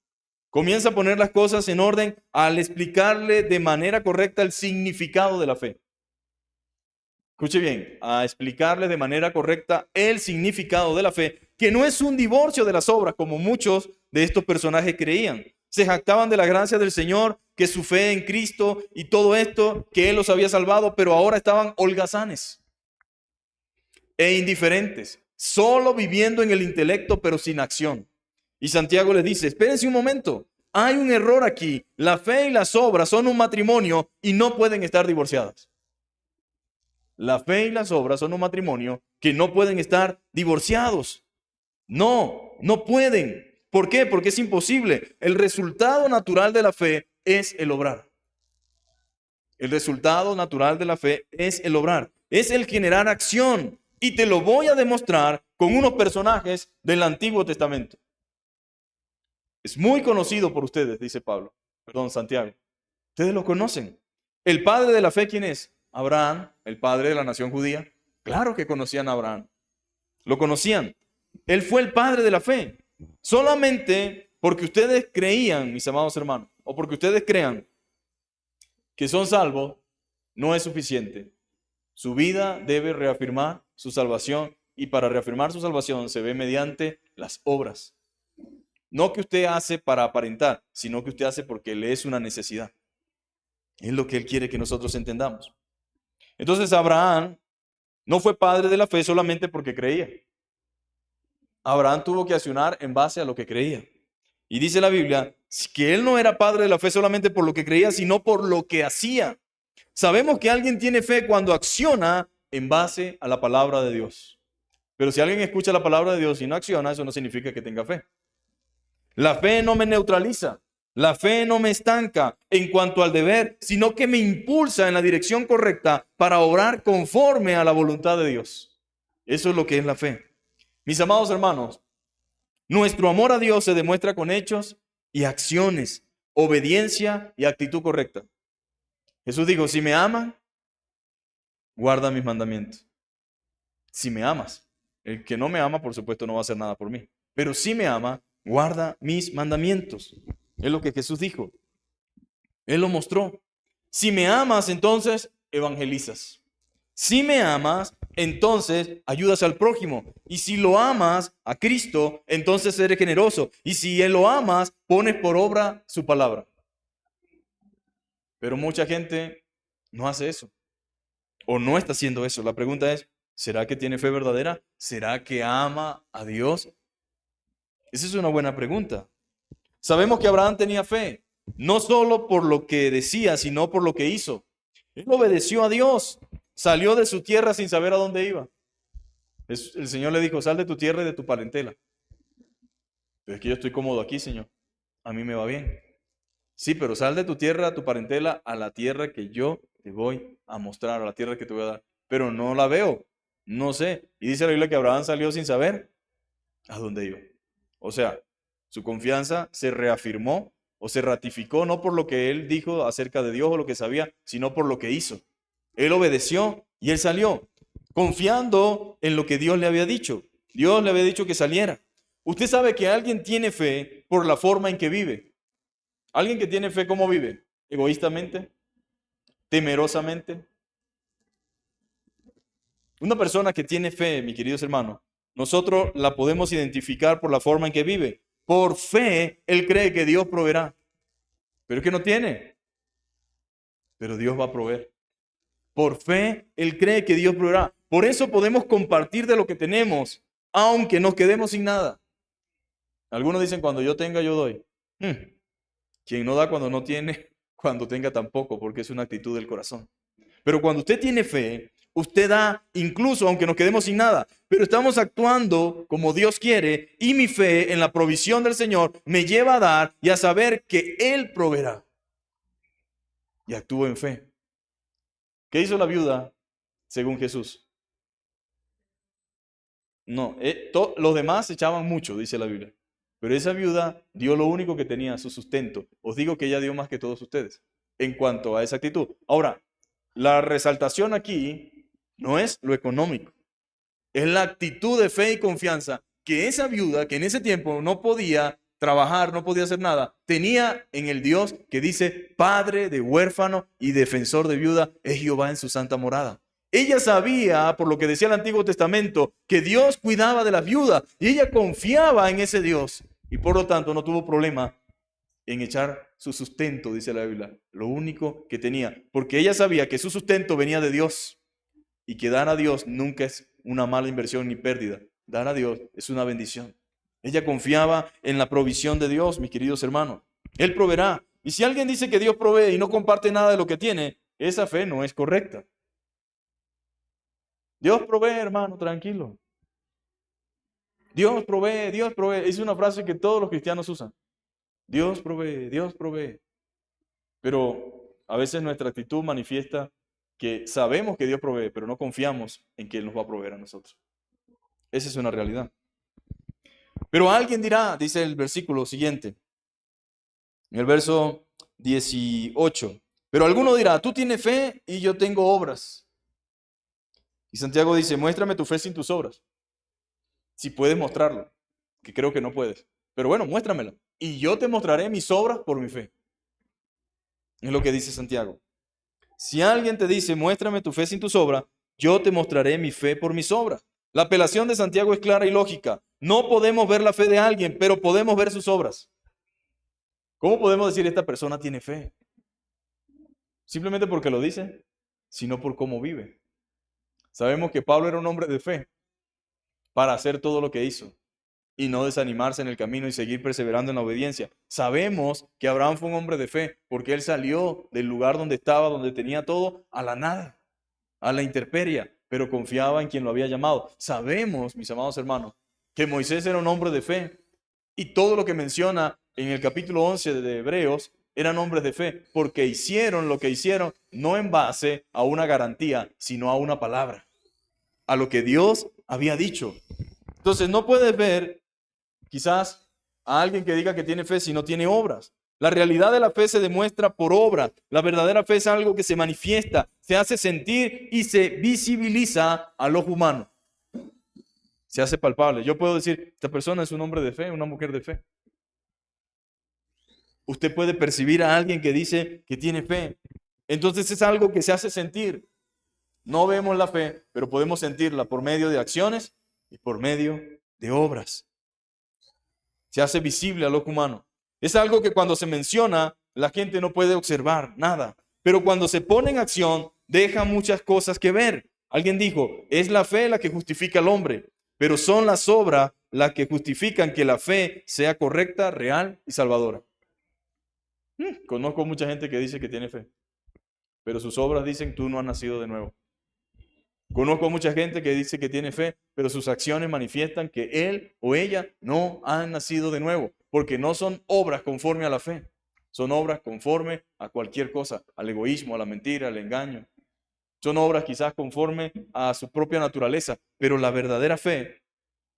Comienza a poner las cosas en orden al explicarle de manera correcta el significado de la fe. Escuche bien, a explicarle de manera correcta el significado de la fe, que no es un divorcio de las obras, como muchos de estos personajes creían. Se jactaban de la gracia del Señor, que su fe en Cristo y todo esto, que Él los había salvado, pero ahora estaban holgazanes e indiferentes, solo viviendo en el intelecto, pero sin acción. Y Santiago les dice, espérense un momento, hay un error aquí. La fe y las obras son un matrimonio y no pueden estar divorciadas. La fe y las obras son un matrimonio que no pueden estar divorciados. No, no pueden. ¿Por qué? Porque es imposible. El resultado natural de la fe es el obrar. El resultado natural de la fe es el obrar. Es el generar acción. Y te lo voy a demostrar con unos personajes del Antiguo Testamento. Es muy conocido por ustedes, dice Santiago. Ustedes lo conocen. ¿El padre de la fe quién es? Abraham, el padre de la nación judía. Claro que conocían a Abraham. Lo conocían. Él fue el padre de la fe. Solamente porque ustedes creían, mis amados hermanos, o porque ustedes crean que son salvos, no es suficiente. Su vida debe reafirmar su salvación, y para reafirmar su salvación se ve mediante las obras. No que usted hace para aparentar, sino que usted hace porque le es una necesidad. Es lo que Él quiere que nosotros entendamos. Entonces Abraham no fue padre de la fe solamente porque creía. Abraham tuvo que accionar en base a lo que creía. Y dice la Biblia que él no era padre de la fe solamente por lo que creía, sino por lo que hacía. Sabemos que alguien tiene fe cuando acciona en base a la palabra de Dios. Pero si alguien escucha la palabra de Dios y no acciona, eso no significa que tenga fe. La fe no me neutraliza, la fe no me estanca en cuanto al deber, sino que me impulsa en la dirección correcta para obrar conforme a la voluntad de Dios. Eso es lo que es la fe. Mis amados hermanos, nuestro amor a Dios se demuestra con hechos y acciones, obediencia y actitud correcta. Jesús dijo, si me aman, guarda mis mandamientos. Si me amas. El que no me ama, por supuesto, no va a hacer nada por mí. Pero si me ama, guarda mis mandamientos. Es lo que Jesús dijo. Él lo mostró. Si me amas, entonces evangelizas. Si me amas, entonces ayudas al prójimo. Y si lo amas a Cristo, entonces eres generoso. Y si Él lo amas, pones por obra su palabra. Pero mucha gente no hace eso. O no está haciendo eso. La pregunta es, ¿será que tiene fe verdadera? ¿Será que ama a Dios? Esa es una buena pregunta. Sabemos que Abraham tenía fe, no solo por lo que decía, sino por lo que hizo. Él obedeció a Dios, salió de su tierra sin saber a dónde iba. El Señor le dijo, sal de tu tierra y de tu parentela. Pero es que yo estoy cómodo aquí, Señor. A mí me va bien. Sí, pero sal de tu tierra, tu parentela, a la tierra que yo te voy a mostrar, a la tierra que te voy a dar. Pero no la veo, no sé. Y dice la Biblia que Abraham salió sin saber a dónde iba. O sea, su confianza se reafirmó o se ratificó no por lo que él dijo acerca de Dios o lo que sabía, sino por lo que hizo. Él obedeció y él salió, confiando en lo que Dios le había dicho. Dios le había dicho que saliera. Usted sabe que alguien tiene fe por la forma en que vive. Alguien que tiene fe, ¿cómo vive? ¿Egoístamente? ¿Temerosamente? Una persona que tiene fe, mis queridos hermanos, nosotros la podemos identificar por la forma en que vive. Por fe, él cree que Dios proveerá. Pero es que no tiene. Pero Dios va a proveer. Por fe, él cree que Dios proveerá. Por eso podemos compartir de lo que tenemos, aunque nos quedemos sin nada. Algunos dicen, cuando yo tenga, yo doy. Quien no da cuando no tiene, cuando tenga tampoco, porque es una actitud del corazón. Pero cuando usted tiene fe, usted da incluso aunque nos quedemos sin nada. Pero estamos actuando como Dios quiere y mi fe en la provisión del Señor me lleva a dar y a saber que Él proveerá. Y actúo en fe. ¿Qué hizo la viuda según Jesús? No, los demás echaban mucho, dice la Biblia. Pero esa viuda dio lo único que tenía, su sustento. Os digo que ella dio más que todos ustedes en cuanto a esa actitud. Ahora, la resaltación aquí no es lo económico, es la actitud de fe y confianza que esa viuda, que en ese tiempo no podía trabajar, no podía hacer nada, tenía en el Dios que dice, Padre de huérfano y defensor de viuda, es Jehová en su santa morada. Ella sabía, por lo que decía el Antiguo Testamento, que Dios cuidaba de las viudas y ella confiaba en ese Dios y por lo tanto no tuvo problema en echar su sustento, dice la Biblia, lo único que tenía, porque ella sabía que su sustento venía de Dios y que dar a Dios nunca es una mala inversión ni pérdida. Dar a Dios es una bendición. Ella confiaba en la provisión de Dios, mis queridos hermanos. Él proveerá. Y si alguien dice que Dios provee y no comparte nada de lo que tiene, esa fe no es correcta. Dios provee, hermano, tranquilo. Dios provee, Dios provee. Es una frase que todos los cristianos usan. Dios provee, Dios provee. Pero a veces nuestra actitud manifiesta que sabemos que Dios provee, pero no confiamos en que Él nos va a proveer a nosotros. Esa es una realidad. Pero alguien dirá, dice el versículo siguiente, en el verso 18, pero alguno dirá, tú tienes fe y yo tengo obras. Y Santiago dice, muéstrame tu fe sin tus obras. Si puedes mostrarlo, que creo que no puedes. Pero bueno, muéstramela. Y yo te mostraré mis obras por mi fe. Es lo que dice Santiago. Si alguien te dice, muéstrame tu fe sin tus obras, yo te mostraré mi fe por mis obras. La apelación de Santiago es clara y lógica. No podemos ver la fe de alguien, pero podemos ver sus obras. ¿Cómo podemos decir esta persona tiene fe? Simplemente porque lo dice, sino por cómo vive. Sabemos que Pablo era un hombre de fe para hacer todo lo que hizo y no desanimarse en el camino y seguir perseverando en la obediencia. Sabemos que Abraham fue un hombre de fe porque él salió del lugar donde estaba, donde tenía todo, a la nada, a la intemperie. pero confiaba en quien lo había llamado. Sabemos, mis amados hermanos, que Moisés era un hombre de fe. Y todo lo que menciona en el capítulo 11 de Hebreos eran hombres de fe, porque hicieron lo que hicieron no en base a una garantía, sino a una palabra, a lo que Dios había dicho. Entonces no puedes ver quizás a alguien que diga que tiene fe si no tiene obras. La realidad de la fe se demuestra por obra. La verdadera fe es algo que se manifiesta, se hace sentir y se visibiliza al ojo humano. Se hace palpable. Yo puedo decir, esta persona es un hombre de fe, una mujer de fe. Usted puede percibir a alguien que dice que tiene fe. Entonces es algo que se hace sentir. No vemos la fe, pero podemos sentirla por medio de acciones y por medio de obras. Se hace visible al ojo humano. Es algo que cuando se menciona, la gente no puede observar nada. Pero cuando se pone en acción, deja muchas cosas que ver. Alguien dijo, es la fe la que justifica al hombre, pero son las obras las que justifican que la fe sea correcta, real y salvadora. Conozco mucha gente que dice que tiene fe, pero sus obras dicen tú no has nacido de nuevo. Conozco mucha gente que dice que tiene fe, pero sus acciones manifiestan que él o ella no han nacido de nuevo, porque no son obras conforme a la fe, son obras conforme a cualquier cosa, al egoísmo, a la mentira, al engaño. Son obras quizás conforme a su propia naturaleza, pero la verdadera fe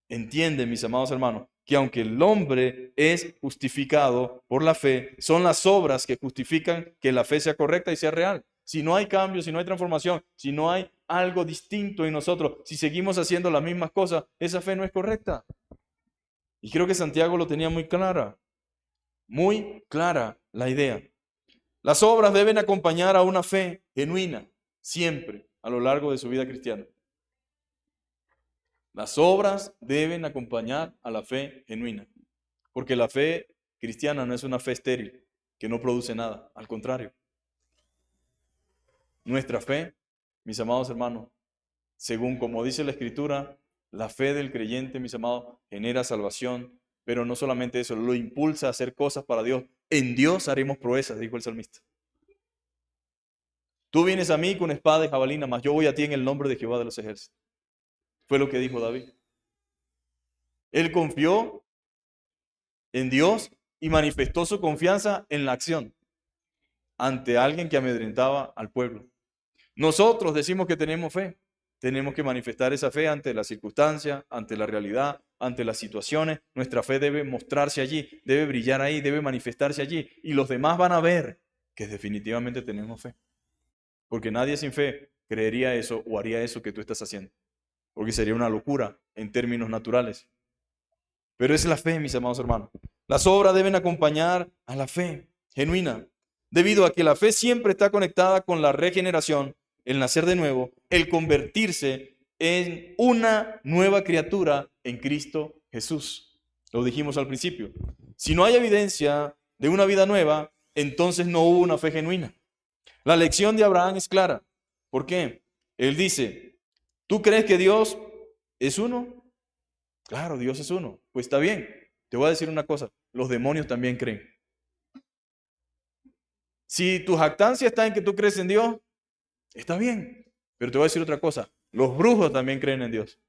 entiende, mis amados hermanos, que aunque el hombre es justificado por la fe, son las obras que justifican que la fe sea correcta y sea real. Si no hay cambio, si no hay transformación, si no hay algo distinto en nosotros, si seguimos haciendo las mismas cosas, esa fe no es correcta. Y creo que Santiago lo tenía muy clara la idea. Las obras deben acompañar a una fe genuina, siempre, a lo largo de su vida cristiana. Las obras deben acompañar a la fe genuina, porque la fe cristiana no es una fe estéril, que no produce nada, al contrario. Nuestra fe, mis amados hermanos, según como dice la Escritura, la fe del creyente, mis amados, genera salvación, pero no solamente eso, lo impulsa a hacer cosas para Dios. En Dios haremos proezas, dijo el salmista. Tú vienes a mí con espada y jabalina, mas yo voy a ti en el nombre de Jehová de los ejércitos. Fue lo que dijo David. Él confió en Dios y manifestó su confianza en la acción ante alguien que amedrentaba al pueblo. Nosotros decimos que tenemos fe. Tenemos que manifestar esa fe ante la circunstancia, ante la realidad, ante las situaciones. Nuestra fe debe mostrarse allí, debe brillar ahí, debe manifestarse allí. Y los demás van a ver que definitivamente tenemos fe. Porque nadie sin fe creería eso o haría eso que tú estás haciendo. Porque sería una locura en términos naturales. Pero es la fe, mis amados hermanos. Las obras deben acompañar a la fe genuina, debido a que la fe siempre está conectada con la regeneración, el nacer de nuevo, el convertirse en una nueva criatura en Cristo Jesús. Lo dijimos al principio. Si no hay evidencia de una vida nueva, entonces no hubo una fe genuina. La lección de Abraham es clara. ¿Por qué? Él dice, ¿tú crees que Dios es uno? Claro, Dios es uno. Pues está bien. Te voy a decir una cosa. Los demonios también creen. Si tu jactancia está en que tú crees en Dios, está bien. Pero te voy a decir otra cosa. Los brujos también creen en Dios.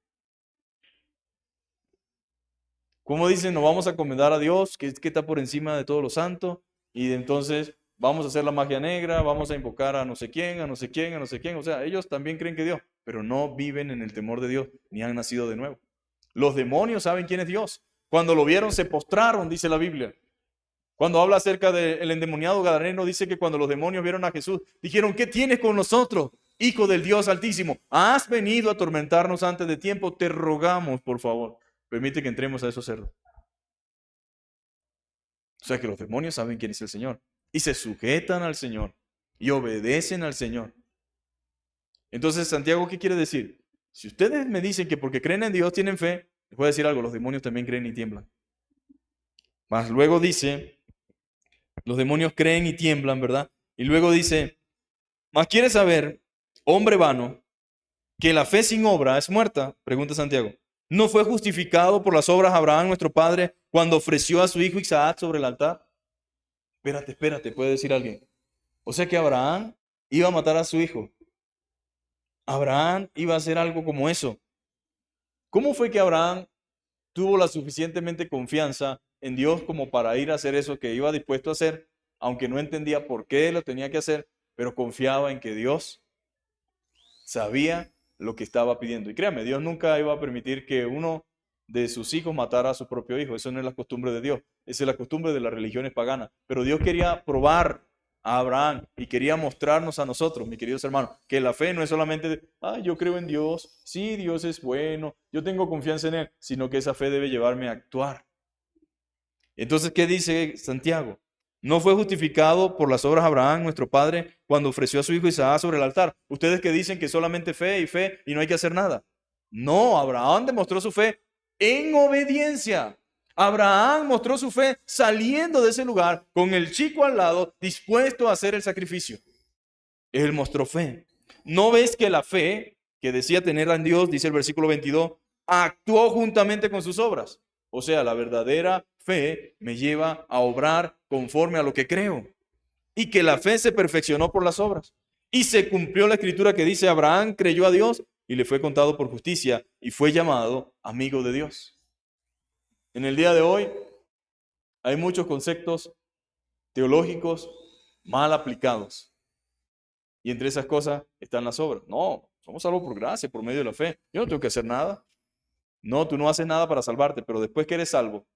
Como dicen, nos vamos a encomendar a Dios, que está por encima de todos los santos, y entonces vamos a hacer la magia negra, vamos a invocar a no sé quién, a no sé quién, a no sé quién. O sea, ellos también creen que Dios, pero no viven en el temor de Dios, ni han nacido de nuevo. Los demonios saben quién es Dios. Cuando lo vieron se postraron, dice la Biblia. Cuando habla acerca del endemoniado gadareno, dice que cuando los demonios vieron a Jesús, dijeron, ¿qué tienes con nosotros, Hijo del Dios Altísimo? ¿Has venido a atormentarnos antes de tiempo? Te rogamos, por favor, permite que entremos a esos cerdos. O sea que los demonios saben quién es el Señor y se sujetan al Señor y obedecen al Señor. Entonces, Santiago, ¿qué quiere decir? Si ustedes me dicen que porque creen en Dios tienen fe, les voy a decir algo, los demonios también creen y tiemblan. Mas luego dice, los demonios creen y tiemblan, ¿verdad? Y luego dice, mas quieres saber, hombre vano, que la fe sin obra es muerta, pregunta Santiago. ¿No fue justificado por las obras Abraham, nuestro padre, cuando ofreció a su hijo Isaac sobre el altar? Espérate, puede decir alguien. O sea que Abraham iba a matar a su hijo. Abraham iba a hacer algo como eso. ¿Cómo fue que Abraham tuvo la suficientemente confianza en Dios como para ir a hacer eso que iba dispuesto a hacer, aunque no entendía por qué lo tenía que hacer, pero confiaba en que Dios sabía lo que estaba pidiendo? Y créame, Dios nunca iba a permitir que uno de sus hijos matara a su propio hijo. Eso no es la costumbre de Dios. Esa es la costumbre de las religiones paganas. Pero Dios quería probar a Abraham y quería mostrarnos a nosotros, mis queridos hermanos, que la fe no es solamente, yo creo en Dios, sí, Dios es bueno, yo tengo confianza en Él, sino que esa fe debe llevarme a actuar. Entonces, ¿qué dice Santiago? No fue justificado por las obras Abraham, nuestro padre, cuando ofreció a su hijo Isaac sobre el altar. Ustedes que dicen que solamente fe y no hay que hacer nada. No, Abraham demostró su fe en obediencia. Abraham mostró su fe saliendo de ese lugar con el chico al lado, dispuesto a hacer el sacrificio. Él mostró fe. ¿No ves que la fe que decía tener en Dios, dice el versículo 22, actuó juntamente con sus obras? O sea, la verdadera fe me lleva a obrar conforme a lo que creo. Y que la fe se perfeccionó por las obras. Y se cumplió la escritura que dice, Abraham creyó a Dios y le fue contado por justicia y fue llamado amigo de Dios. En el día de hoy hay muchos conceptos teológicos mal aplicados. Y entre esas cosas están las obras. No, somos salvos por gracia, por medio de la fe. Yo no tengo que hacer nada. No, tú no haces nada para salvarte, pero después que eres salvo,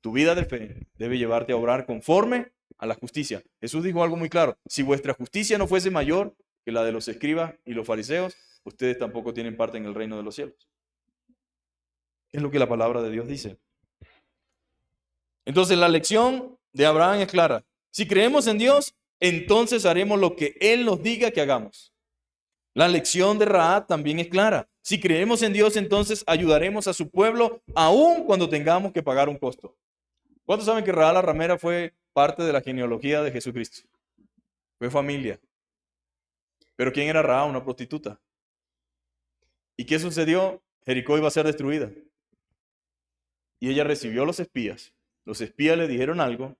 tu vida de fe debe llevarte a obrar conforme a la justicia. Jesús dijo algo muy claro. Si vuestra justicia no fuese mayor que la de los escribas y los fariseos, ustedes tampoco tienen parte en el reino de los cielos. Es lo que la palabra de Dios dice. Entonces la lección de Abraham es clara. Si creemos en Dios, entonces haremos lo que Él nos diga que hagamos. La lección de Rahab también es clara. Si creemos en Dios, entonces ayudaremos a su pueblo aun cuando tengamos que pagar un costo. ¿Cuántos saben que Rahab la ramera fue parte de la genealogía de Jesucristo? Fue familia. ¿Pero quién era Rahab? Una prostituta. ¿Y qué sucedió? Jericó iba a ser destruida. Y ella recibió a los espías. Los espías le dijeron algo.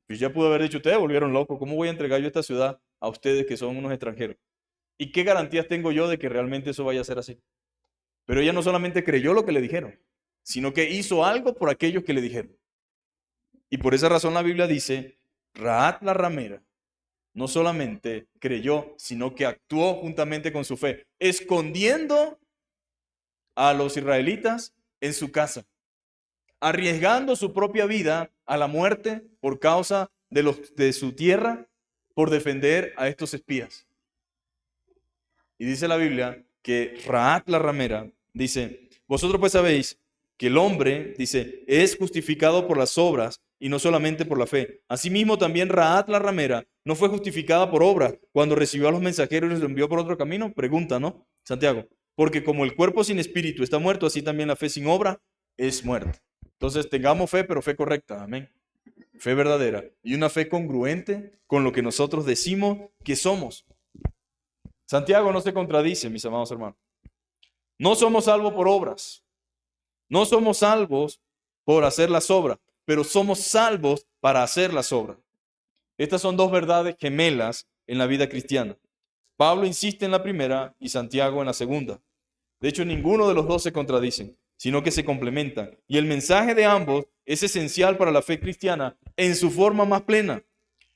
Pues ya pudo haber dicho, ustedes volvieron locos. ¿Cómo voy a entregar yo esta ciudad a ustedes que son unos extranjeros? ¿Y qué garantías tengo yo de que realmente eso vaya a ser así? Pero ella no solamente creyó lo que le dijeron, sino que hizo algo por aquellos que le dijeron. Y por esa razón la Biblia dice, Rahab la ramera no solamente creyó, sino que actuó juntamente con su fe, escondiendo a los israelitas en su casa, arriesgando su propia vida a la muerte por causa de su tierra, por defender a estos espías. Y dice la Biblia que Rahab la ramera dice, vosotros pues sabéis que el hombre, dice, es justificado por las obras y no solamente por la fe. Asimismo también Rahab la ramera no fue justificada por obras cuando recibió a los mensajeros y los envió por otro camino. Pregunta, ¿no? Santiago, porque como el cuerpo sin espíritu está muerto, así también la fe sin obra es muerta. Entonces tengamos fe, pero fe correcta, amén. Fe verdadera y una fe congruente con lo que nosotros decimos que somos. Santiago no se contradice, mis amados hermanos. No somos salvos por obras. No somos salvos por hacer las obras, pero somos salvos para hacer las obras. Estas son dos verdades gemelas en la vida cristiana. Pablo insiste en la primera y Santiago en la segunda. De hecho, ninguno de los dos se contradicen, sino que se complementan. Y el mensaje de ambos es esencial para la fe cristiana en su forma más plena.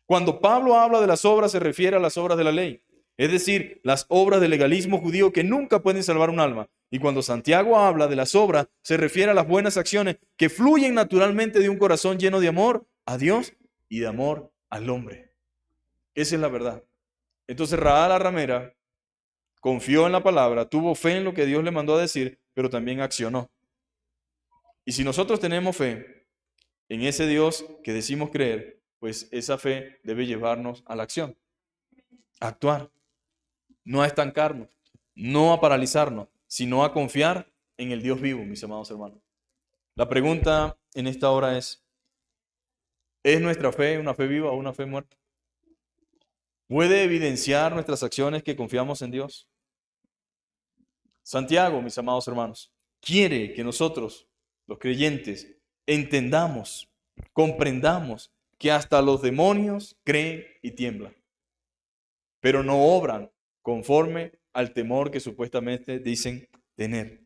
Cuando Pablo habla de las obras, se refiere a las obras de la ley. Es decir, las obras del legalismo judío que nunca pueden salvar un alma. Y cuando Santiago habla de las obras, se refiere a las buenas acciones que fluyen naturalmente de un corazón lleno de amor a Dios y de amor al hombre. Esa es la verdad. Entonces Rahab la ramera confió en la palabra, tuvo fe en lo que Dios le mandó a decir, pero también accionó. Y si nosotros tenemos fe en ese Dios que decimos creer, pues esa fe debe llevarnos a la acción, a actuar. No a estancarnos, no a paralizarnos, sino a confiar en el Dios vivo, mis amados hermanos. La pregunta en esta hora ¿es nuestra fe una fe viva o una fe muerta? ¿Puede evidenciar nuestras acciones que confiamos en Dios? Santiago, mis amados hermanos, quiere que nosotros, los creyentes, entendamos, comprendamos que hasta los demonios creen y tiemblan, pero no obran conforme al temor que supuestamente dicen tener.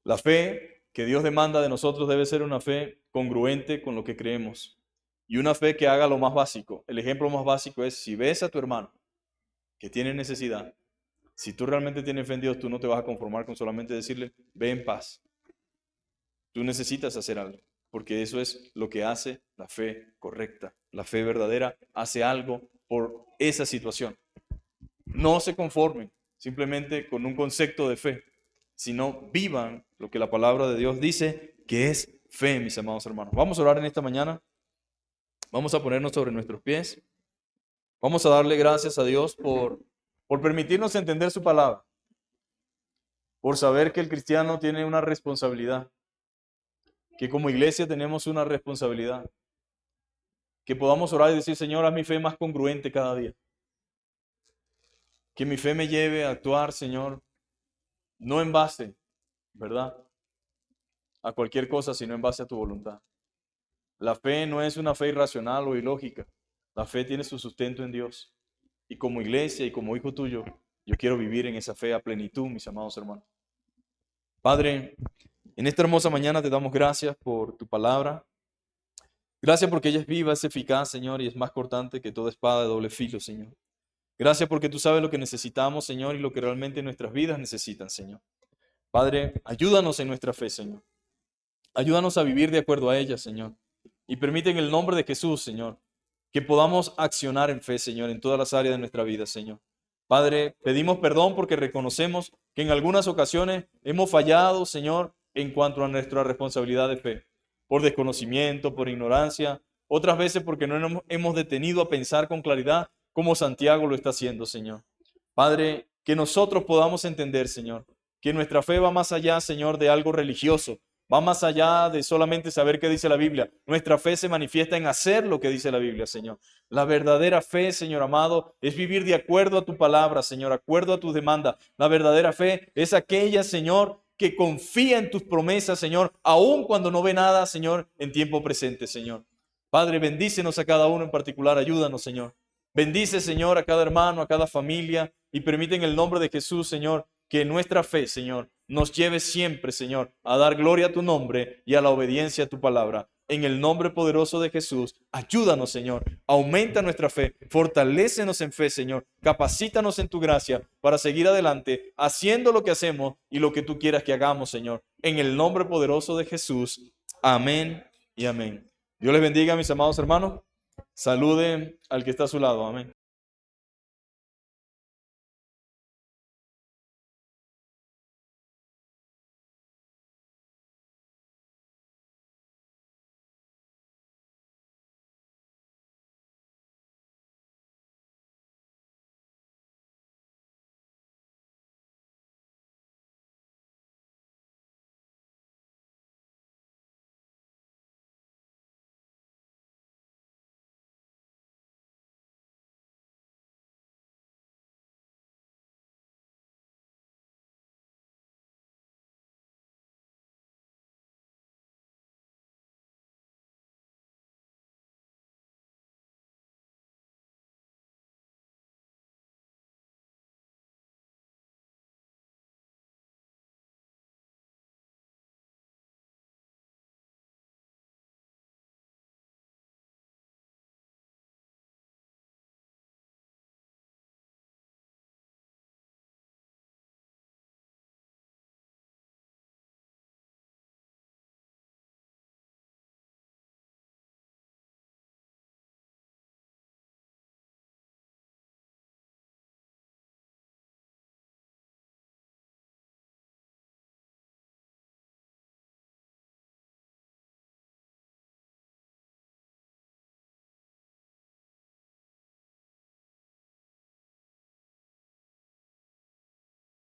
La fe que Dios demanda de nosotros debe ser una fe congruente con lo que creemos y una fe que haga lo más básico. El ejemplo más básico es si ves a tu hermano que tiene necesidad, si tú realmente tienes fe en Dios, tú no te vas a conformar con solamente decirle, ve en paz. Tú necesitas hacer algo, porque eso es lo que hace la fe correcta. La fe verdadera hace algo por esa situación. No se conformen simplemente con un concepto de fe, sino vivan lo que la palabra de Dios dice que es fe, mis amados hermanos. Vamos a orar en esta mañana. Vamos a ponernos sobre nuestros pies. Vamos a darle gracias a Dios por permitirnos entender su palabra, por saber que el cristiano tiene una responsabilidad, que como iglesia tenemos una responsabilidad, que podamos orar y decir, Señor, haz mi fe más congruente cada día. Que mi fe me lleve a actuar, Señor, no en base, ¿verdad?, a cualquier cosa, sino en base a tu voluntad. La fe no es una fe irracional o ilógica. La fe tiene su sustento en Dios. Y como iglesia y como hijo tuyo, yo quiero vivir en esa fe a plenitud, mis amados hermanos. Padre, en esta hermosa mañana te damos gracias por tu palabra. Gracias porque ella es viva, es eficaz, Señor, y es más cortante que toda espada de doble filo, Señor. Gracias porque tú sabes lo que necesitamos, Señor, y lo que realmente nuestras vidas necesitan, Señor. Padre, ayúdanos en nuestra fe, Señor. Ayúdanos a vivir de acuerdo a ella, Señor. Y permite en el nombre de Jesús, Señor, que podamos accionar en fe, Señor, en todas las áreas de nuestra vida, Señor. Padre, pedimos perdón porque reconocemos que en algunas ocasiones hemos fallado, Señor, en cuanto a nuestra responsabilidad de fe. Por desconocimiento, por ignorancia, otras veces porque no nos hemos detenido a pensar con claridad como Santiago lo está haciendo, Señor. Padre, que nosotros podamos entender, Señor, que nuestra fe va más allá, Señor, de algo religioso. Va más allá de solamente saber qué dice la Biblia. Nuestra fe se manifiesta en hacer lo que dice la Biblia, Señor. La verdadera fe, Señor amado, es vivir de acuerdo a tu palabra, Señor, de acuerdo a tus demandas. La verdadera fe es aquella, Señor, que confía en tus promesas, Señor, aun cuando no ve nada, Señor, en tiempo presente, Señor. Padre, bendícenos a cada uno en particular. Ayúdanos, Señor. Bendice, Señor, a cada hermano, a cada familia y permite en el nombre de Jesús, Señor, que nuestra fe, Señor, nos lleve siempre, Señor, a dar gloria a tu nombre y a la obediencia a tu palabra. En el nombre poderoso de Jesús, ayúdanos, Señor. Aumenta nuestra fe, fortalécenos en fe, Señor. Capacítanos en tu gracia para seguir adelante, haciendo lo que hacemos y lo que tú quieras que hagamos, Señor. En el nombre poderoso de Jesús. Amén y amén. Dios les bendiga, mis amados hermanos. Saluden al que está a su lado. Amén.